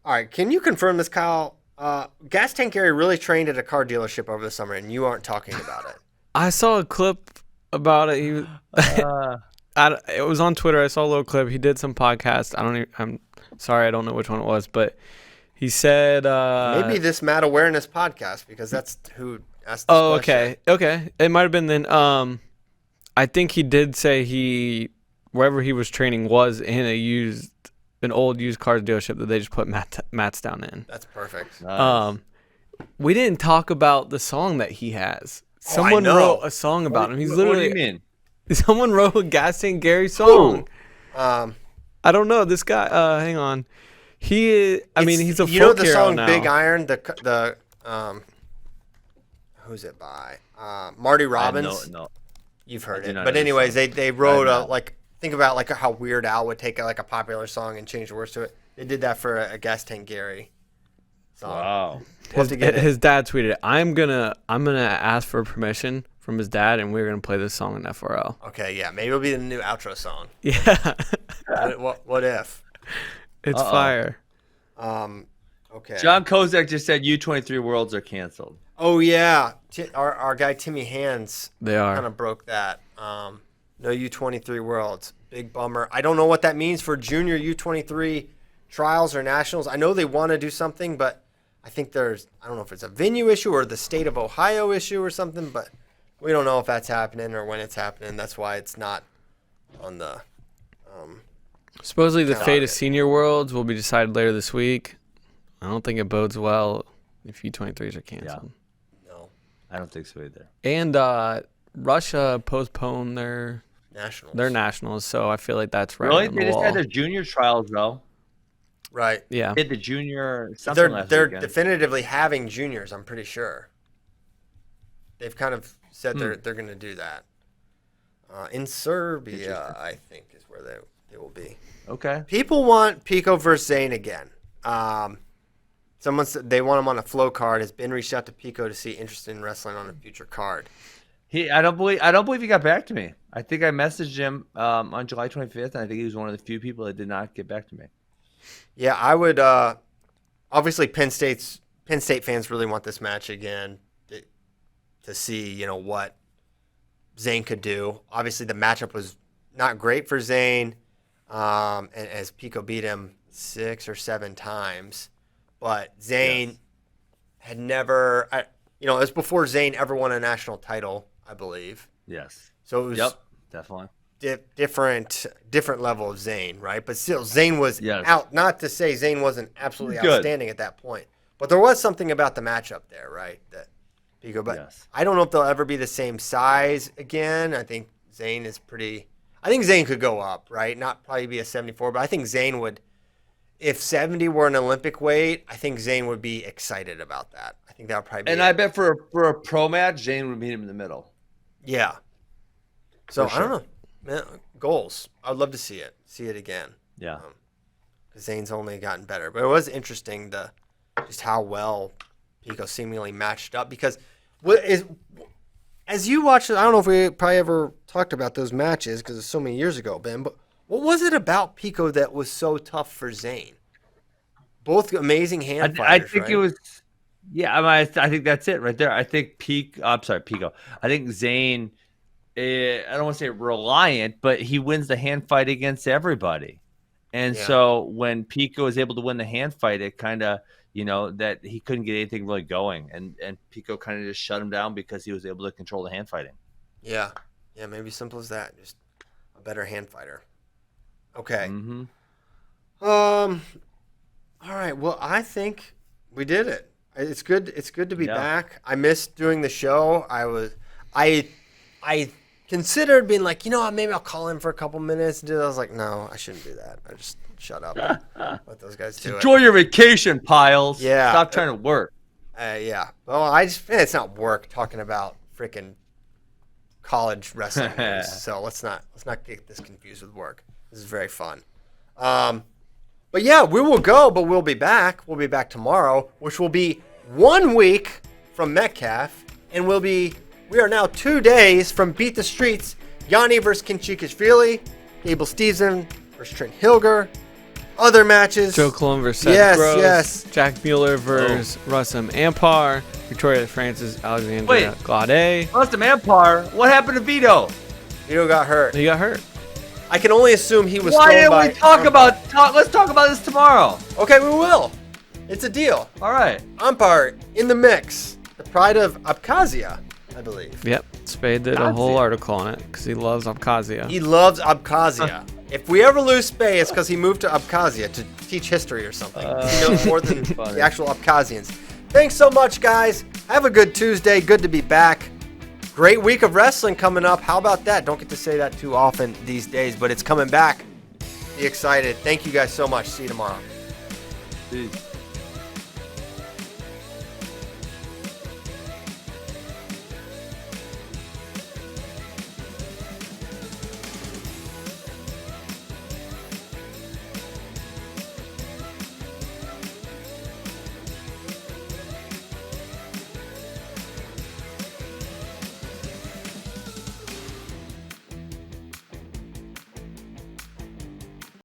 All right, can you confirm this, Kyle? Gas Tank Gary really trained at a car dealership over the summer, and you aren't talking about it. I saw a clip about it. He it was on Twitter. I saw a little clip. He did some podcast. I'm sorry, I don't know which one it was, but he said maybe this Mad Awareness podcast, because that's who asked this question. Okay. It might have been then. I think he did say wherever he was training was in an old used car dealership that they just put mats down in. That's perfect. Nice. We didn't talk about the song that he has. Someone wrote a song about him. He's literally. What do you mean? Someone wrote a Gas Tank Gary song. I don't know this guy. Hang on. He's a folk hero the song now. Big Iron? The who's it by? Marty Robbins. No. You've heard it. But anyways, they wrote think about like how Weird Al would take like a popular song and change the words to it. They did that for a Gas Tank Gary song. Wow. His dad tweeted, I'm gonna ask for permission from his dad, and we're gonna play this song in FRL. Okay, yeah, maybe it'll be the new outro song. Yeah. What if? It's fire. Okay. John Kozak just said U23 Worlds are canceled. Oh yeah, our guy Timmy Hands. They are kind of broke that. No U23 Worlds. Big bummer. I don't know what that means for junior U23 trials or nationals. I know they want to do something, but I think I don't know if it's a venue issue or the state of Ohio issue or something, but we don't know if that's happening or when it's happening. That's why it's not on the. Supposedly the fate of senior worlds will be decided later this week. I don't think it bodes well if U23s are canceled. Yeah. No, I don't think so either. And Russia postponed their nationals, so I feel like that's right. Really? On the They just wall. had their junior trials though. Right. Yeah. Did the junior something They're weekend. definitively having juniors, I'm pretty sure. They've kind of said they're going to do that. In Serbia, I think, is where they will be. Okay. People want Pico versus Zane again. Someone said they want him on a flow card. Has been reached out to Pico to see interested in wrestling on a future card. I don't believe he got back to me. I think I messaged him on July 25th, and I think he was one of the few people that did not get back to me. Yeah, I would. Obviously, Penn State fans really want this match again to see what Zane could do. Obviously, the matchup was not great for Zane, and as Pico beat him 6 or 7 times, but Zane had never. It was before Zane ever won a national title, I believe. Yes. So it was definitely different level of Zane, right? But still, Zane was out. Not to say Zane wasn't absolutely outstanding at that point, but there was something about the matchup there, right? That Pico, but I don't know if they'll ever be the same size again. I think Zane is pretty. I think Zane could go up, right? Not probably be a 74, but I think Zane would. If 70 were an Olympic weight, I think Zane would be excited about that. I think that would probably be. And I bet for a pro match, Zane would meet him in the middle. Yeah. So For I don't know. Man, goals. I'd love to see it again. Yeah. Zane's only gotten better, but it was interesting just how well Pico seemingly matched up because as you watched it, I don't know if we probably ever talked about those matches because it's so many years ago, Ben, but what was it about Pico that was so tough for Zane? Both amazing hand fighters, I think right? it was I think that's it right there. I think Pico. I think Zane, I don't want to say reliant, but he wins the hand fight against everybody. And so when Pico was able to win the hand fight, it kind of, that he couldn't get anything really going. And Pico kind of just shut him down because he was able to control the hand fighting. Yeah. Yeah, maybe simple as that. Just a better hand fighter. Okay. Mm-hmm. All right. Well, I think we did it. It's good to be back. I missed doing the show. I considered being like, maybe I'll call in for a couple minutes. I was like, no, I shouldn't do that. I just shut up. Let those guys do it. Enjoy your vacation, Piles. Yeah. Stop trying to work. Yeah. Well, it's not work talking about freaking college wrestling news. So let's not get this confused with work. This is very fun. But yeah, we will go, but we'll be back. We'll be back tomorrow, which will be 1 week from Metcalf, and we are now 2 days from Beat the Streets. Yanni versus Kinchikashvili, Abel Stevenson versus Trent Hilger, other matches. Joe Colon versus Seth Gross, Jack Mueller versus Russell Ampar, Victoria Francis, Alexandria Glade. Russell Ampar, what happened to Vito? Vito got hurt. He got hurt. I can only assume he was. Why didn't we talk about? Let's talk about this tomorrow. Okay, we will. It's a deal. All right. Ampar in the mix. The pride of Abkhazia, I believe. Yep. Spade did a whole article on it because he loves Abkhazia. He loves Abkhazia. If we ever lose Spade, it's because he moved to Abkhazia to teach history or something. He knows more than the actual Abkhazians. Thanks so much, guys. Have a good Tuesday. Good to be back. Great week of wrestling coming up. How about that? Don't get to say that too often these days, but it's coming back. Be excited. Thank you guys so much. See you tomorrow. Peace.